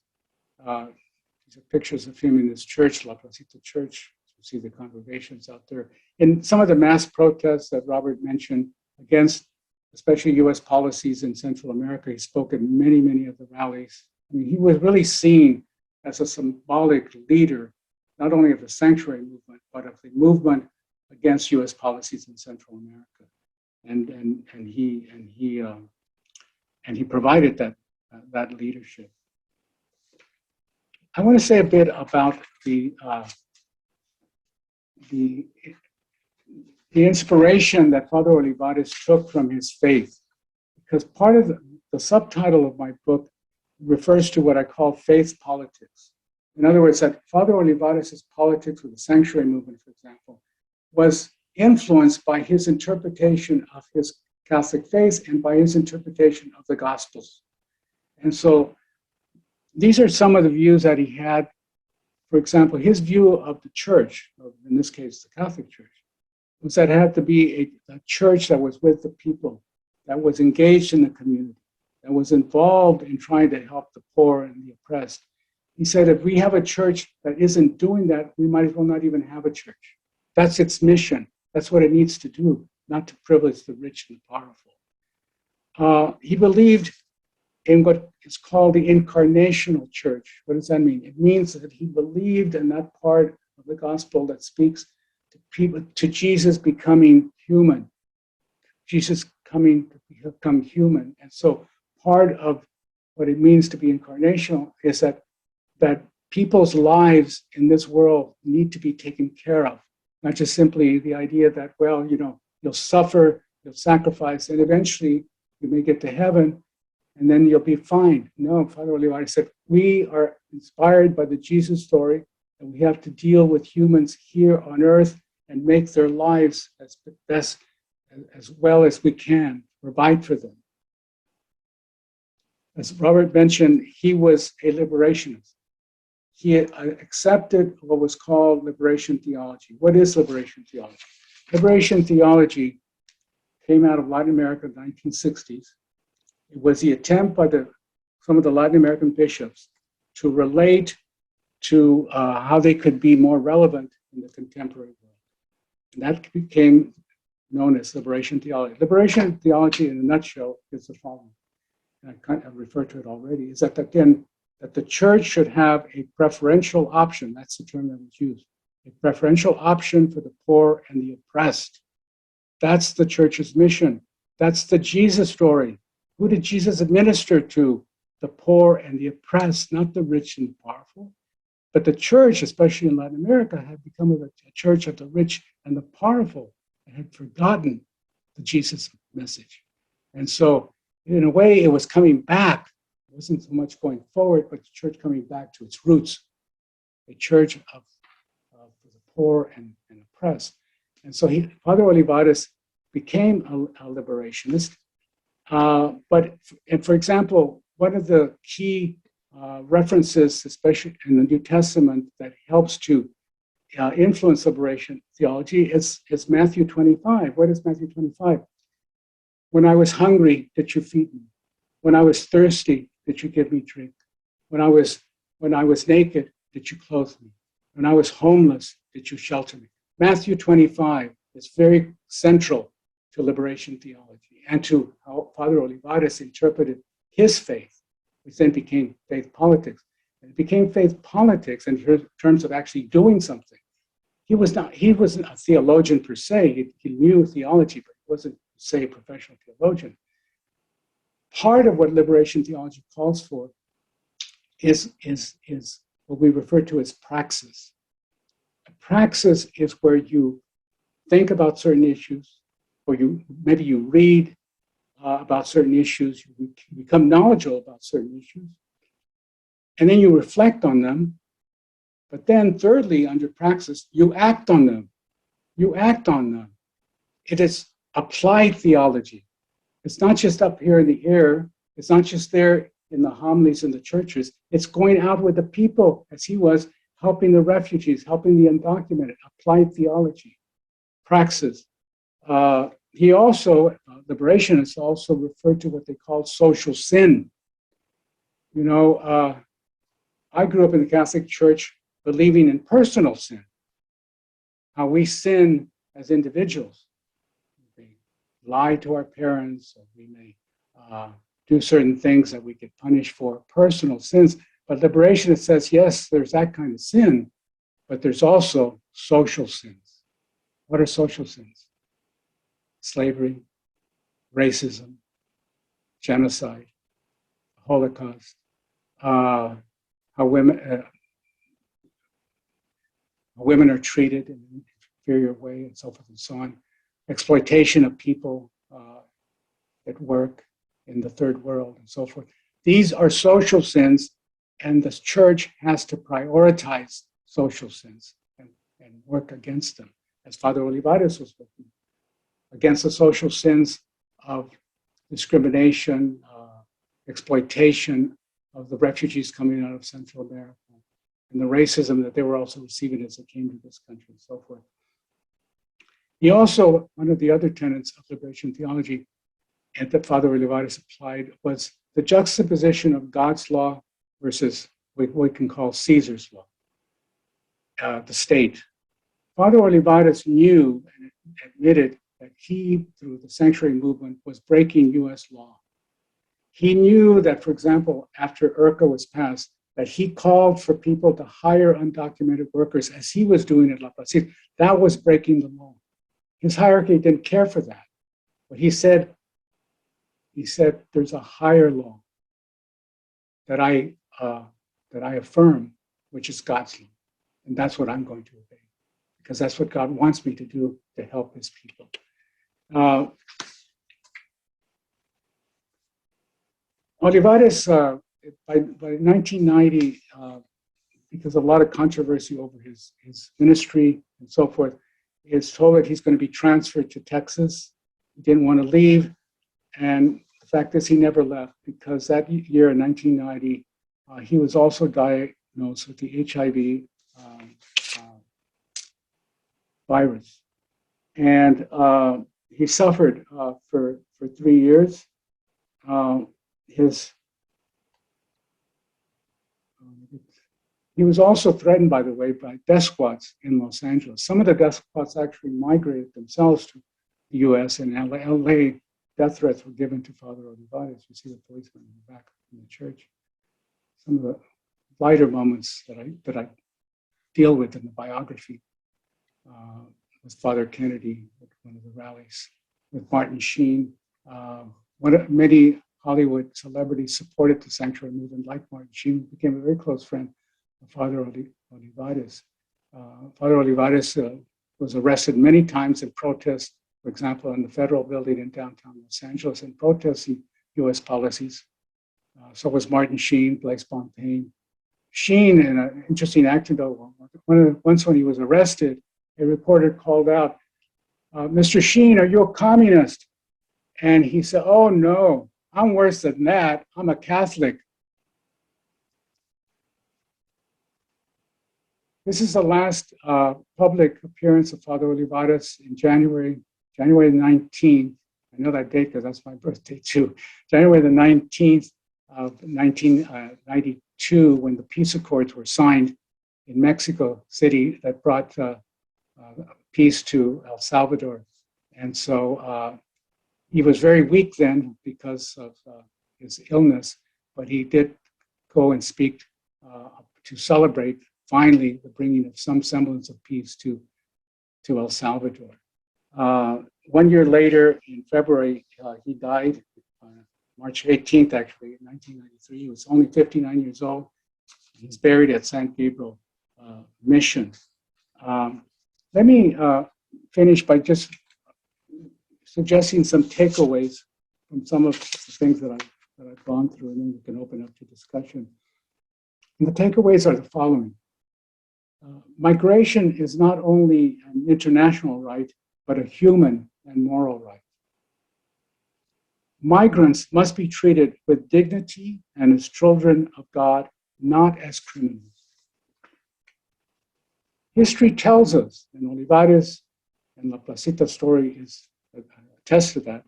These are pictures of him in his church, La Placita Church. You see the congregations out there. In some of the mass protests that Robert mentioned against especially US policies in Central America, he spoke at many, many of the rallies. I mean, he was really seen as a symbolic leader, not only of the sanctuary movement, but of the movement against US policies in Central America. And he provided that leadership. I want to say a bit about the inspiration that Father Olivares took from his faith, because part of the subtitle of my book refers to what I call faith politics. In other words, that Father Olivares' politics with the sanctuary movement, for example, was influenced by his interpretation of his Catholic faith and by his interpretation of the Gospels. And so these are some of the views that he had. For example, his view of the church, in this case, the Catholic Church, was that it had to be a church that was with the people, that was engaged in the community, that was involved in trying to help the poor and the oppressed. He said, if we have a church that isn't doing that, we might as well not even have a church. That's its mission. That's what it needs to do, not to privilege the rich and the powerful. He believed in what is called the incarnational church. What does that mean? It means that he believed in that part of the gospel that speaks to people, to Jesus becoming human, Jesus coming to become human. And so part of what it means to be incarnational is that people's lives in this world need to be taken care of, not just simply the idea that, well, you'll suffer, you'll sacrifice, and eventually you may get to heaven, and then you'll be fine. No, Father Olivares said, we are inspired by the Jesus story, and we have to deal with humans here on earth and make their lives as well as we can, provide for them. As Robert mentioned, he was a liberationist. He accepted what was called liberation theology. What is liberation theology? Liberation theology came out of Latin America in the 1960s. It was the attempt by some of the Latin American bishops to relate to how they could be more relevant in the contemporary world. And that became known as liberation theology. Liberation theology, in a nutshell, is the following. And I kind of referred to it already, is that, again, that the church should have a preferential option. That's the term that was used. A preferential option for the poor and the oppressed. That's the church's mission. That's the Jesus story. Who did Jesus administer to? The poor and the oppressed, not the rich and the powerful. But the church, especially in Latin America, had become a church of the rich and the powerful and had forgotten the Jesus message. And so, in a way, it was coming back. It wasn't so much going forward, but the church coming back to its roots, a church of the poor and oppressed. And so Father Olivares became a liberationist. But for example, one of the key references, especially in the New Testament, that helps to influence liberation theology is Matthew 25. What is Matthew 25? When I was hungry, did you feed me? When I was thirsty, did you give me drink? When I was naked, did you clothe me? When I was homeless, did you shelter me? Matthew 25 is very central to liberation theology and to how Father Olivares interpreted his faith, which then became faith politics. And it became faith politics in terms of actually doing something. He wasn't a theologian per se. He knew theology, but he wasn't, say, a professional theologian. Part of what liberation theology calls for is what we refer to as praxis. A praxis is where you think about certain issues, or maybe you read about certain issues, you become knowledgeable about certain issues, and then you reflect on them. But then thirdly, under praxis, you act on them. You act on them. It is applied theology. It's not just up here in the air. It's not just there in the homilies in the churches. It's going out with the people, as he was, helping the refugees, helping the undocumented. Applied theology, praxis. He also, liberationists also referred to what they called social sin. You know, I grew up in the Catholic Church believing in personal sin, how we sin as individuals. We lie to our parents, or we may do certain things that we get punished for, personal sins. But liberationist says, yes, there's that kind of sin, but there's also social sins. What are social sins? Slavery, racism, genocide, Holocaust, how women are treated in an inferior way, and so forth and so on. Exploitation of people at work in the third world, and so forth. These are social sins, and the church has to prioritize social sins and work against them, as Father Olivares was working against the social sins of discrimination, exploitation of the refugees coming out of Central America, and the racism that they were also receiving as they came to this country, and so forth. He also, one of the other tenets of liberation theology, and that Father Olivares applied, was the juxtaposition of God's law versus what we can call Caesar's law, the state. Father Olivares knew and admitted that he, through the sanctuary movement, was breaking US law. He knew that, for example, after IRCA was passed, that he called for people to hire undocumented workers, as he was doing at La Paz. That was breaking the law. His hierarchy didn't care for that. But he said, there's a higher law that I affirm, which is God's law. And that's what I'm going to obey, because that's what God wants me to do to help his people. Olivares, by 1990, because of a lot of controversy over his ministry and so forth, is told that he's going to be transferred to Texas. He didn't want to leave. And the fact is he never left, because that year in 1990, he was also diagnosed with the HIV virus. And he suffered for 3 years. He was also threatened, by the way, by death squads in Los Angeles. Some of the death squads actually migrated themselves to the US, and LA death threats were given to Father Olivares. You see the policeman in the back in the church. Some of the lighter moments that I deal with in the biography was Father Kennedy at one of the rallies with Martin Sheen. Many Hollywood celebrities supported the sanctuary movement, like Martin Sheen, became a very close friend of Father Olivares. Father Olivares was arrested many times in protest, for example, in the federal building in downtown Los Angeles, in protesting US policies. So was Martin Sheen, Blaise Bonpane. Sheen, in an interesting anecdote, once when he was arrested, a reporter called out, "Mr. Sheen, are you a communist?" And he said, "Oh no, I'm worse than that. I'm a Catholic." This is the last public appearance of Father Olivares in January 19th. I know that date because that's my birthday too. January the 19th of 1992, when the peace accords were signed in Mexico City that brought peace to El Salvador. And so he was very weak then because of his illness, but he did go and speak to celebrate finally the bringing of some semblance of peace to El Salvador. 1 year later, in February, he died, March 18th, actually, in 1993. He was only 59 years old. He's buried at San Gabriel Mission. Let me finish by just suggesting some takeaways from some of the things that I've gone through, and then we can open up to discussion. And the takeaways are the following. Migration is not only an international right, but a human and moral right. Migrants must be treated with dignity and as children of God, not as criminals. History tells us, and Olivares and La Placita story is attests to that,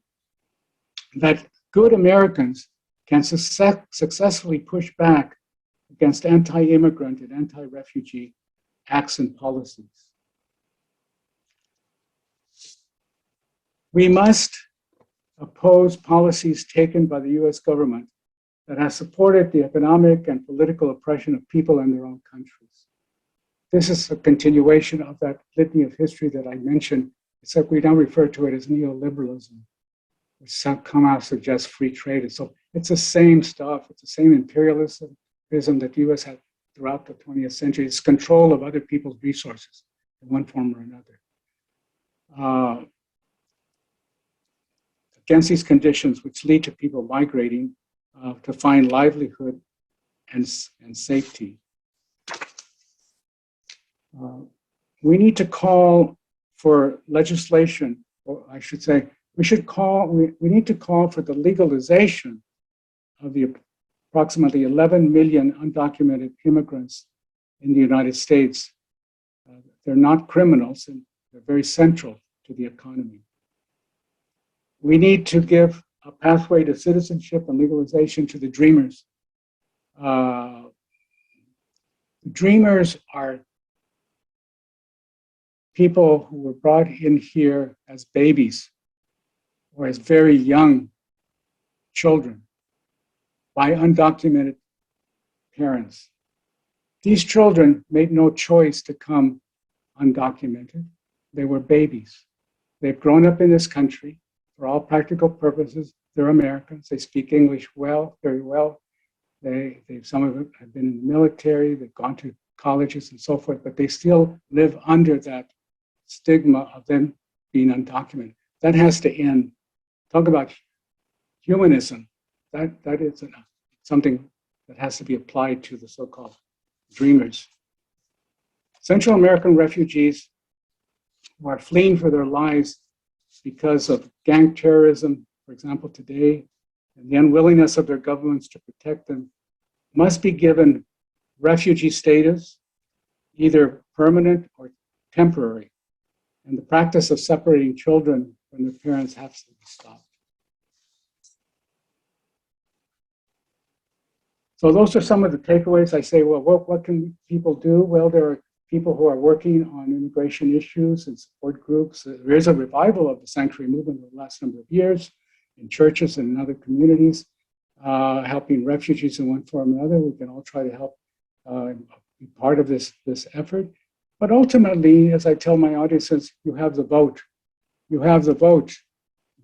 that good Americans can successfully push back against anti-immigrant and anti-refugee acts and policies. We must oppose policies taken by the US government that has supported the economic and political oppression of people in their own countries. This is a continuation of that litany of history that I mentioned, except we now refer to it as neoliberalism, which somehow suggests free trade. So it's the same stuff, it's the same imperialism that the US had throughout the 20th century. It's control of other people's resources in one form or another. Against these conditions, which lead to people migrating to find livelihood and safety. We need to call for legislation, or I should say, we need to call for the legalization of the approximately 11 million undocumented immigrants in the United States. They're not criminals, and they're very central to the economy. We need to give a pathway to citizenship and legalization to the dreamers. Dreamers are people who were brought in here as babies or as very young children by undocumented parents. These children made no choice to come undocumented. They were babies. They've grown up in this country. For all practical purposes, they're Americans. They speak English well, very well. Some of them have been in the military, they've gone to colleges and so forth, but they still live under that stigma of them being undocumented. That has to end. Talk about humanism. That is something that has to be applied to the so-called dreamers. Central American refugees who are fleeing for their lives because of gang terrorism, for example, today, and the unwillingness of their governments to protect them, must be given refugee status, either permanent or temporary. And the practice of separating children from their parents has to be stopped. So those are some of the takeaways. I say, well, what can people do? Well, there are people who are working on immigration issues and support groups. There is a revival of the sanctuary movement in the last number of years in churches and in other communities, helping refugees in one form or another. We can all try to help be part of this effort. But ultimately, as I tell my audiences, you have the vote. You have the vote.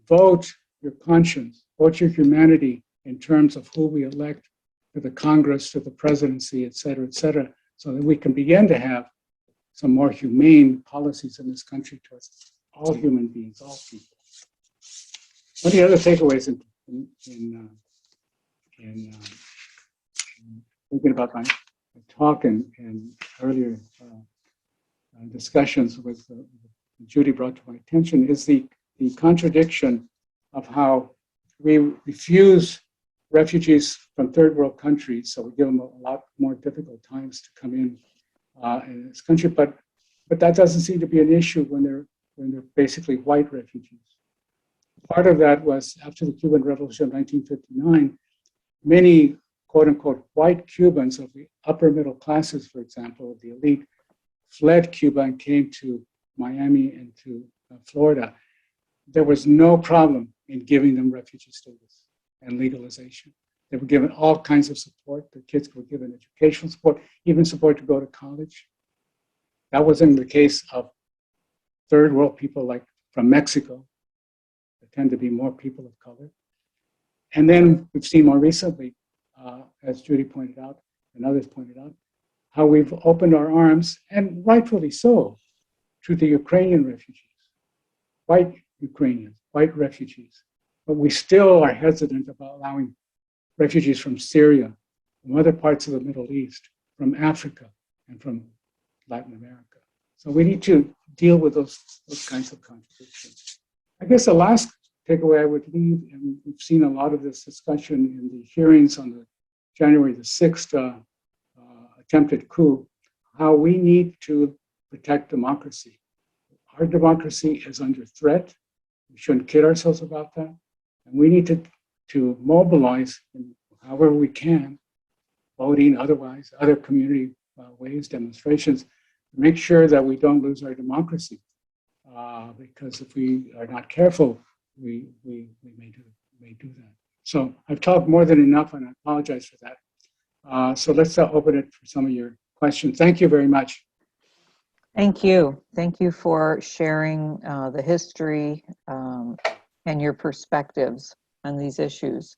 Vote your conscience. Vote your humanity in terms of who we elect to the Congress, to the presidency, et cetera, so that we can begin to have some more humane policies in this country towards all human beings, all people. One of the other takeaways in thinking about my talk and earlier discussions with Judy brought to my attention is the contradiction of how we refuse refugees from third world countries, so we give them a lot more difficult times to come in this country, but that doesn't seem to be an issue when they're basically white refugees. Part of that was after the Cuban Revolution of 1959, many quote unquote white Cubans of the upper middle classes, for example, of the elite, fled Cuba and came to Miami and to Florida. There was no problem in giving them refugee status and legalization. They were given all kinds of support. The kids were given educational support, even support to go to college. That wasn't the case of third world people like from Mexico. There tend to be more people of color. And then we've seen more recently, as Judy pointed out and others pointed out, how we've opened our arms, and rightfully so, to the Ukrainian refugees, white Ukrainians. white refugees. But we still are hesitant about allowing refugees from Syria, from other parts of the Middle East, from Africa, and from Latin America. So we need to deal with those kinds of contradictions. I guess the last takeaway I would leave, and we've seen a lot of this discussion in the hearings on the January the 6th attempted coup, how we need to protect democracy. Our democracy is under threat. We shouldn't kid ourselves about that. And we need to mobilize in however we can, voting, otherwise, other community ways, demonstrations, to make sure that we don't lose our democracy. Because if we are not careful, we may do that. So I've talked more than enough, and I apologize for that. So let's open it for some of your questions. Thank you very much. Thank you. Thank you for sharing the history and your perspectives on these issues.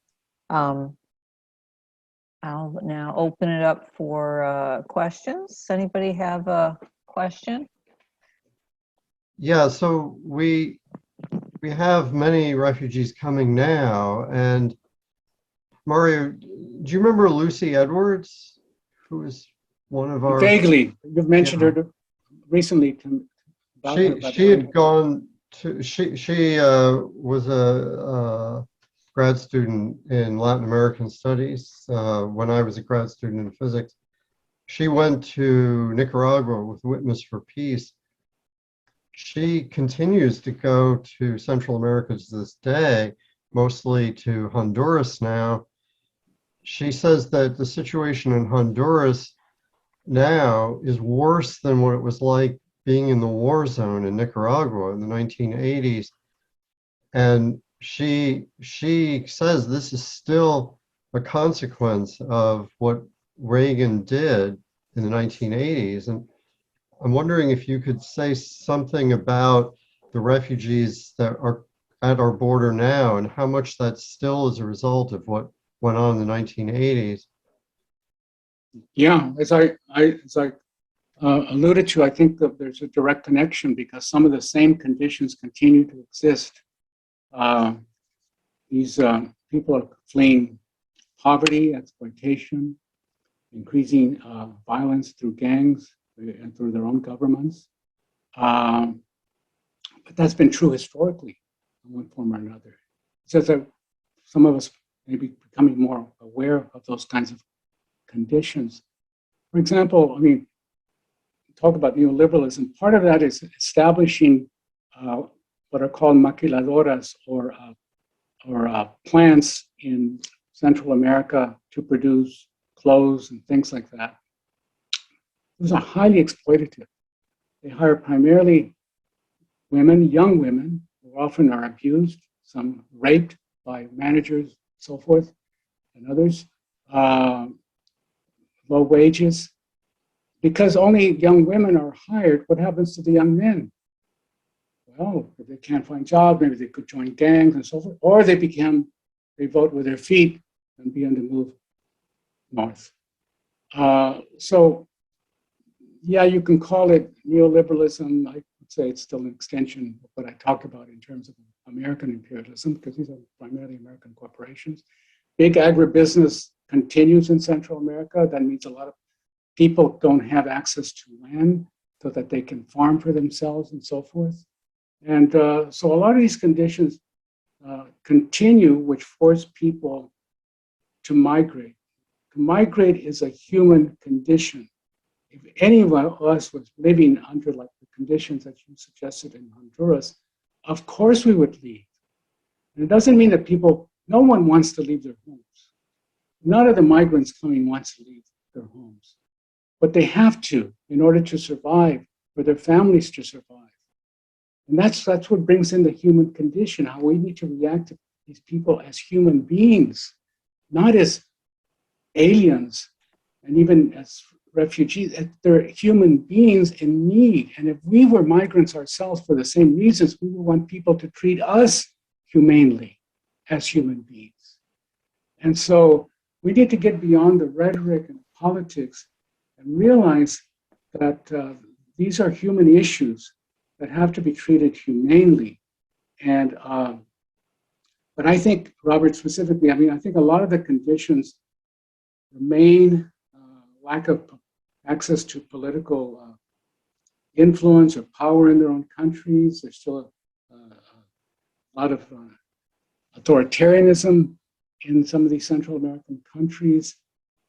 I'll now open it up for questions. Anybody have a question? Yeah, so we have many refugees coming now, and Mario, do you remember Lucy Edwards, who was one of our... Vaguely, you've mentioned her recently. She had gone to, she was a grad student in Latin American studies when I was a grad student in physics. She went to Nicaragua with Witness for Peace. She continues to go to Central America to this day, mostly to Honduras now. She says that the situation in Honduras now is worse than what it was like being in the war zone in Nicaragua in the 1980s. And she says this is still a consequence of what Reagan did in the 1980s. And I'm wondering if you could say something about the refugees that are at our border now and how much that still is a result of what went on in the 1980s. Yeah, as I alluded to, I think that there's a direct connection because some of the same conditions continue to exist. These people are fleeing poverty, exploitation, increasing violence through gangs and through their own governments. But that's been true historically in one form or another. It's just that some of us may be becoming more aware of those kinds of conditions. For example, I mean, talk about neoliberalism. Part of that is establishing what are called maquiladoras or plants in Central America to produce clothes and things like that. Those are highly exploitative. They hire primarily women, young women, who often are abused, some raped by managers, so forth, and others. Low wages. Because only young women are hired, what happens to the young men? Well, if they can't find jobs, maybe they could join gangs and so forth, or they vote with their feet and begin to move north. So, yeah, you can call it neoliberalism. I would say it's still an extension of what I talked about in terms of American imperialism, because these are primarily American corporations. Big agribusiness continues in Central America. That means a lot of people don't have access to land so that they can farm for themselves and so forth. And so a lot of these conditions continue, which force people to migrate. To migrate is a human condition. If any of us was living under like the conditions that you suggested in Honduras, of course we would leave. And it doesn't mean that no one wants to leave their homes. None of the migrants coming wants to leave their homes. But they have to in order to survive, for their families to survive. And that's what brings in the human condition, how we need to react to these people as human beings, not as aliens and even as refugees. They're human beings in need. And if we were migrants ourselves for the same reasons, we would want people to treat us humanely as human beings. And so we need to get beyond the rhetoric and politics and realize that these are human issues that have to be treated humanely. And but I think, Robert, specifically, I mean, I think a lot of the conditions remain lack of access to political influence or power in their own countries. There's still a lot of authoritarianism in some of these Central American countries.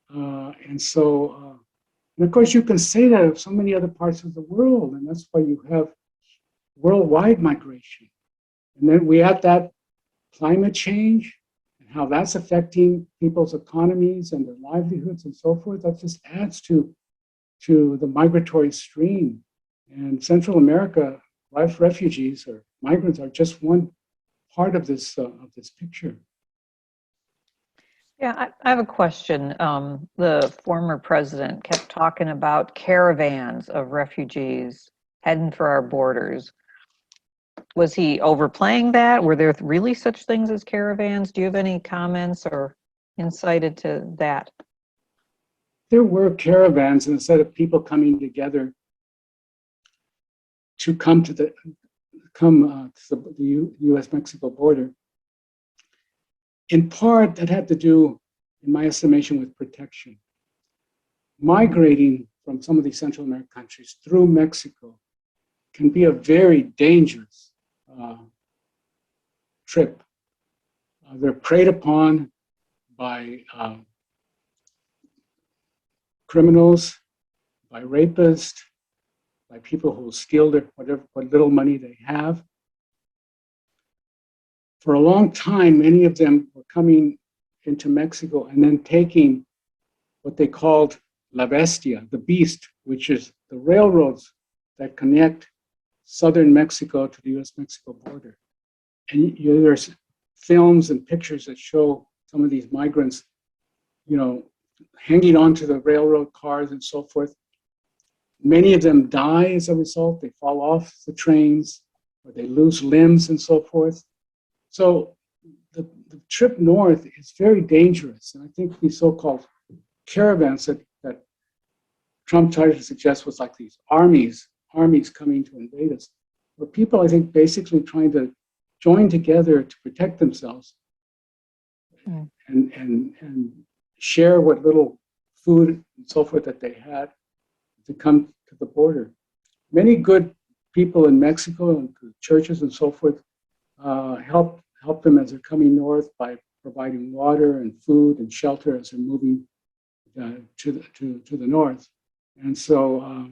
And of course, you can say that of so many other parts of the world, and that's why you have worldwide migration. And then we add that climate change and how that's affecting people's economies and their livelihoods and so forth. That just adds to the migratory stream. And Central America, refugees or migrants are just one part of this picture. Yeah, I have a question. The former president kept talking about caravans of refugees heading for our borders. Was he overplaying that? Were there really such things as caravans? Do you have any comments or insight into that? There were caravans, and instead of people coming together to come to the U.S.-Mexico border, in part that had to do, in my estimation, with protection. Migrating from some of these Central American countries through Mexico can be a very dangerous trip. They're preyed upon by criminals, by rapists, by people who steal what little money they have. For a long time, many of them were coming into Mexico and then taking what they called La Bestia, the beast, which is the railroads that connect southern Mexico to the US-Mexico border. And there's films and pictures that show some of these migrants, hanging onto the railroad cars and so forth. Many of them die as a result. They fall off the trains, or they lose limbs and so forth. So the trip north is very dangerous. And I think these so-called caravans that Trump tried to suggest was like these armies coming to invade us, were people, I think, basically trying to join together to protect themselves and share what little food and so forth that they had to come to the border. Many good people in Mexico and churches and so forth help them as they're coming north by providing water and food and shelter as they're moving to the north. And so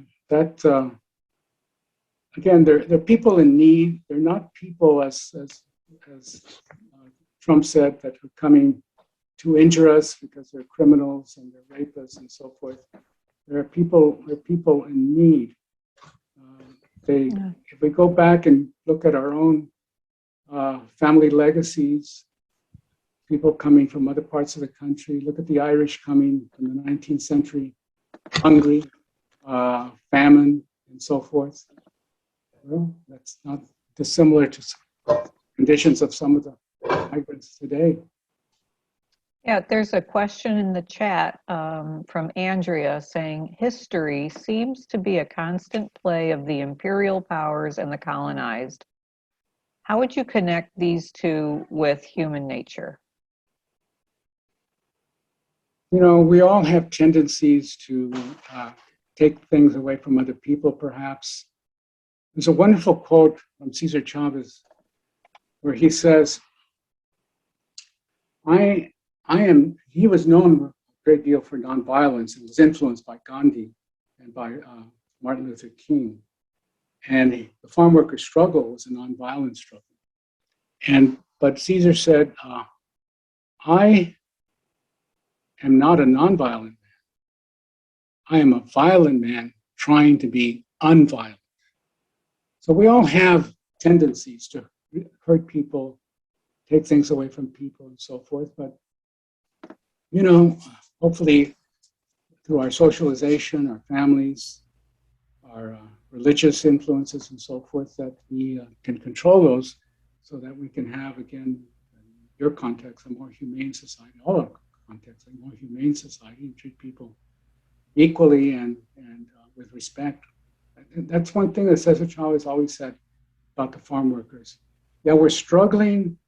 again, they're people in need. They're not people, as Trump said, that are coming to injure us because they're criminals and they're rapists and so forth. They're people in need. If we go back and look at our own family legacies, people coming from other parts of the country, look at the Irish coming from the 19th century, hungry, famine, and so forth. Well, that's not dissimilar to conditions of some of the migrants today. Yeah, there's a question in the chat from Andrea saying, history seems to be a constant play of the imperial powers and the colonized. How would you connect these two with human nature? We all have tendencies to take things away from other people, perhaps. There's a wonderful quote from Cesar Chavez where he says, he was known a great deal for nonviolence and was influenced by Gandhi and by Martin Luther King. And the farm workers' struggle was a nonviolent struggle. But Cesar said, I am not a nonviolent man. I am a violent man trying to be unviolent. So we all have tendencies to hurt people, take things away from people and so forth. But, hopefully through our socialization, our families, our religious influences and so forth, that we can control those so that we can have, again, in your context, a more humane society, all our contexts, a more humane society, and treat people equally and with respect. And that's one thing that Cesar Chavez always said about the farm workers. Yeah, we're struggling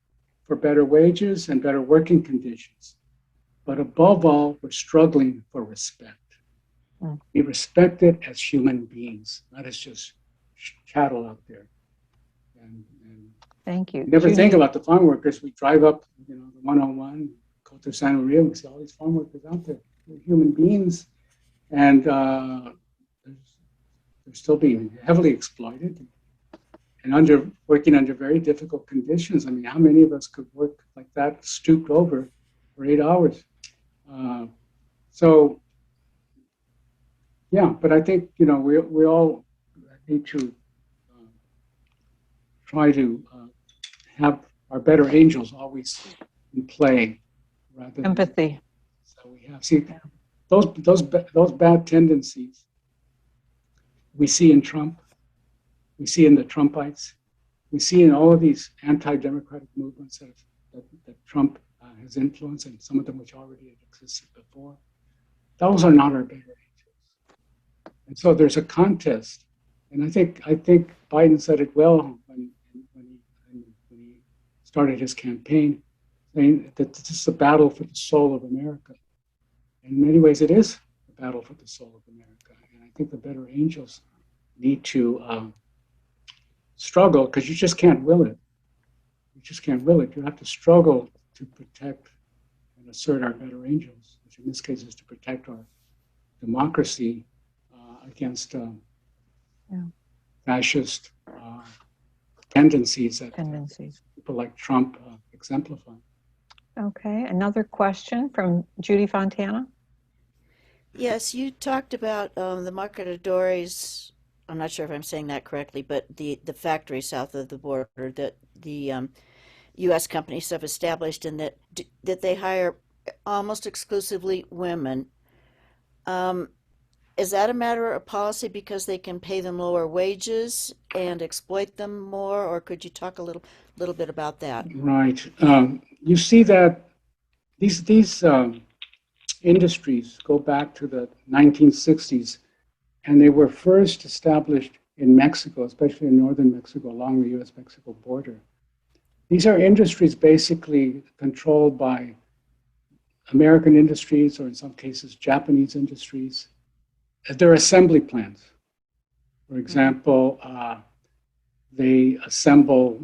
for better wages and better working conditions. But above all, we're struggling for respect. Be respected as human beings, not as just cattle out there. And Thank you. never Judy, think about the farm workers. We drive up, the 101, go to San Maria, we see all these farm workers out there. They're human beings, and they're still being heavily exploited and working under very difficult conditions. I mean, how many of us could work like that, stooped over for 8 hours? So, yeah, but I think, we all need to try to have our better angels always in play rather than empathy. so we have those bad tendencies we see in Trump, we see in the Trumpites, we see in all of these anti-democratic movements that Trump has influenced, and some of them which already had existed before. Those are not our better angels, and so there's a contest. And I think Biden said it well when he started his campaign, saying that this is a battle for the soul of America. In many ways, it is a battle for the soul of America. And I think the better angels need to struggle, because you just can't will it. You just can't will it. You have to struggle to protect and assert our better angels, which in this case is to protect our democracy against fascist tendencies that people like Trump exemplify. Okay, another question from Judy Fontana. Yes, you talked about the Marcadores. I'm not sure if I'm saying that correctly, but the factory south of the border that the U.S. companies have established, and that they hire almost exclusively women. Is that a matter of policy because they can pay them lower wages and exploit them more, or could you talk a little bit about that? Right. You see that these industries go back to the 1960s, and they were first established in Mexico, especially in northern Mexico, along the U.S.-Mexico border. These are industries basically controlled by American industries, or in some cases, Japanese industries. They're assembly plants. For example, they assemble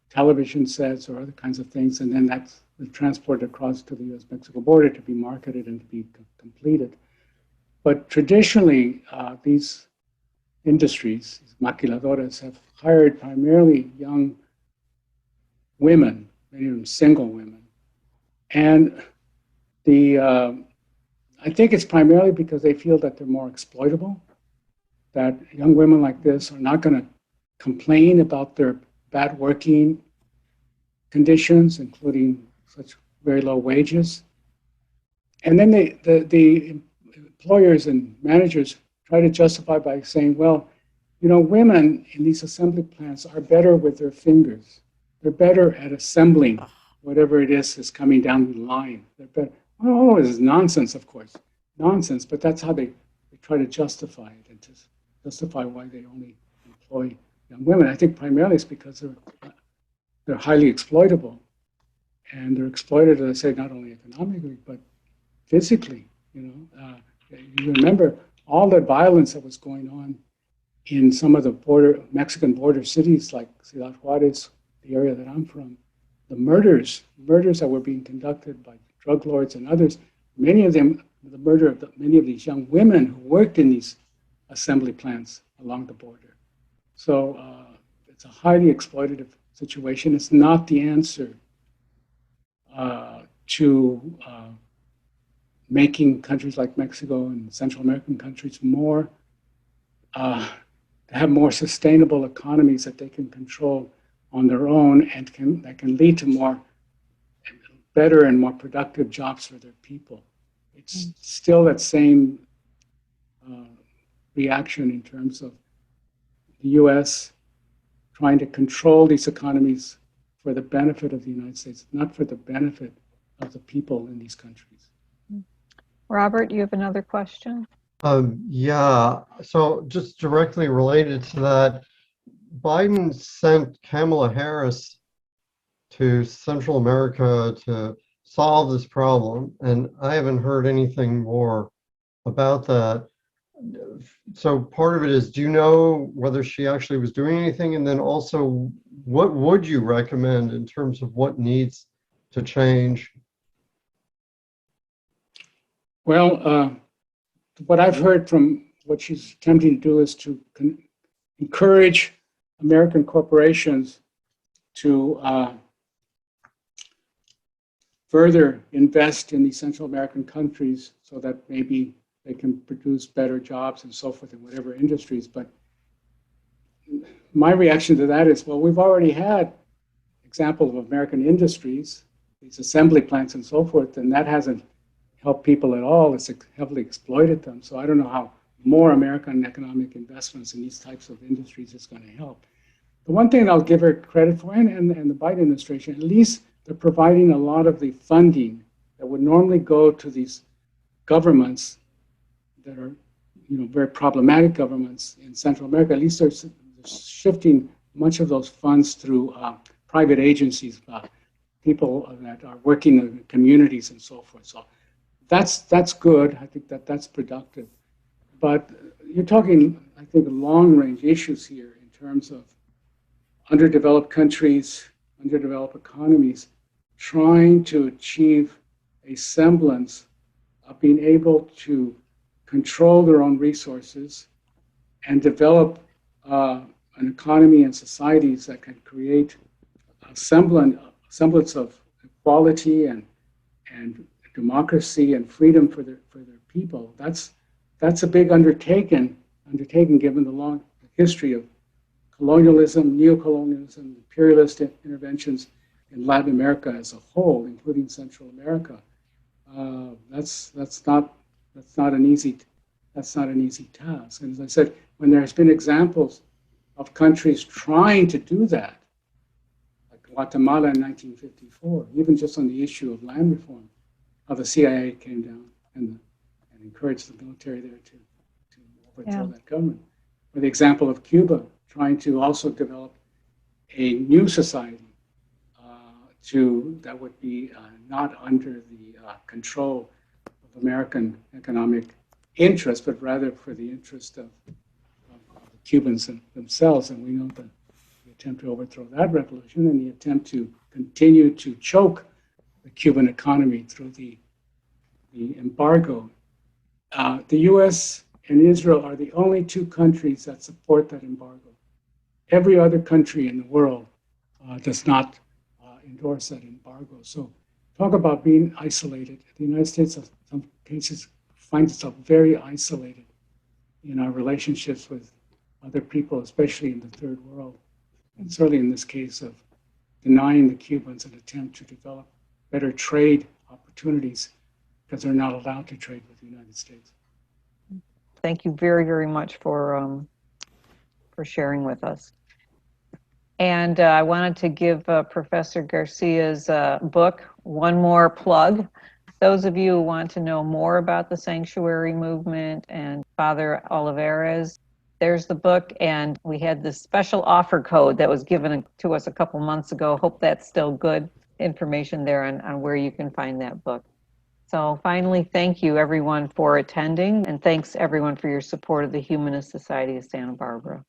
television sets or other kinds of things, and then that's transported across to the U.S.-Mexico border to be marketed and to be completed. But traditionally, these industries, these maquiladoras, have hired primarily young women, many of them single women. And I think it's primarily because they feel that they're more exploitable, that young women like this are not going to complain about their bad working conditions, including such very low wages. And then the employers and managers try to justify by saying, well, women in these assembly plants are better with their fingers. They're better at assembling whatever it is coming down the line. They're better. Oh, this is nonsense, of course. Nonsense, but that's how they try to justify it and to justify why they only employ young women. I think primarily it's because they're highly exploitable. And they're exploited, as I say, not only economically, but physically. You remember all the violence that was going on in some of the Mexican border cities like Ciudad Juarez, the area that I'm from. The murders that were being conducted by drug lords and others, many of them, the murder of many of these young women who worked in these assembly plants along the border. So it's a highly exploitative situation. It's not the answer to making countries like Mexico and Central American countries more have more sustainable economies that they can control on their own and that can lead to more better and more productive jobs for their people. It's still that same reaction in terms of the U.S. trying to control these economies for the benefit of the United States, not for the benefit of the people in these countries. Robert, you have another question? Yeah, so just directly related to that, Biden sent Kamala Harris to Central America to solve this problem. And I haven't heard anything more about that. So part of it is, do you know whether she actually was doing anything? And then also, what would you recommend in terms of what needs to change? Well, what I've heard from what she's attempting to do is to encourage American corporations to further invest in these Central American countries so that maybe they can produce better jobs and so forth in whatever industries. But my reaction to that is, well, we've already had examples of American industries, these assembly plants and so forth, and that hasn't helped people at all. It's heavily exploited them. So I don't know how more American economic investments in these types of industries is going to help. The one thing I'll give her credit for, and the Biden administration, at least they're providing a lot of the funding that would normally go to these governments that are, very problematic governments in Central America. At least they're shifting much of those funds through private agencies, people that are working in communities and so forth. So that's good. I think that's productive. But you're talking, I think, long-range issues here in terms of underdeveloped countries, underdeveloped economies, trying to achieve a semblance of being able to control their own resources and develop an economy and societies that can create a semblance of equality and democracy and freedom for their people. That's a big undertaking given the long history of colonialism, neocolonialism, imperialist interventions in Latin America as a whole, including Central America. That's not an easy task. And as I said, when there has been examples of countries trying to do that, like Guatemala in 1954, even just on the issue of land reform, how the CIA came down and encouraged the military there to overthrow that government. Or the example of Cuba trying to also develop a new society that would be not under the control of American economic interest, but rather for the interest of the Cubans themselves. And we know the attempt to overthrow that revolution and the attempt to continue to choke the Cuban economy through the embargo. The US and Israel are the only two countries that support that embargo. Every other country in the world does not endorse that embargo. So talk about being isolated. The United States, in some cases, finds itself very isolated in our relationships with other people, especially in the third world. And certainly in this case of denying the Cubans an attempt to develop better trade opportunities because they're not allowed to trade with the United States. Thank you very, very much for sharing with us. And I wanted to give Professor Garcia's book one more plug. Those of you who want to know more about the sanctuary movement and Father Olivares, there's the book. And we had this special offer code that was given to us a couple months ago. Hope that's still good information there on where you can find that book. So finally, thank you everyone for attending, and thanks everyone for your support of the Humanist Society of Santa Barbara.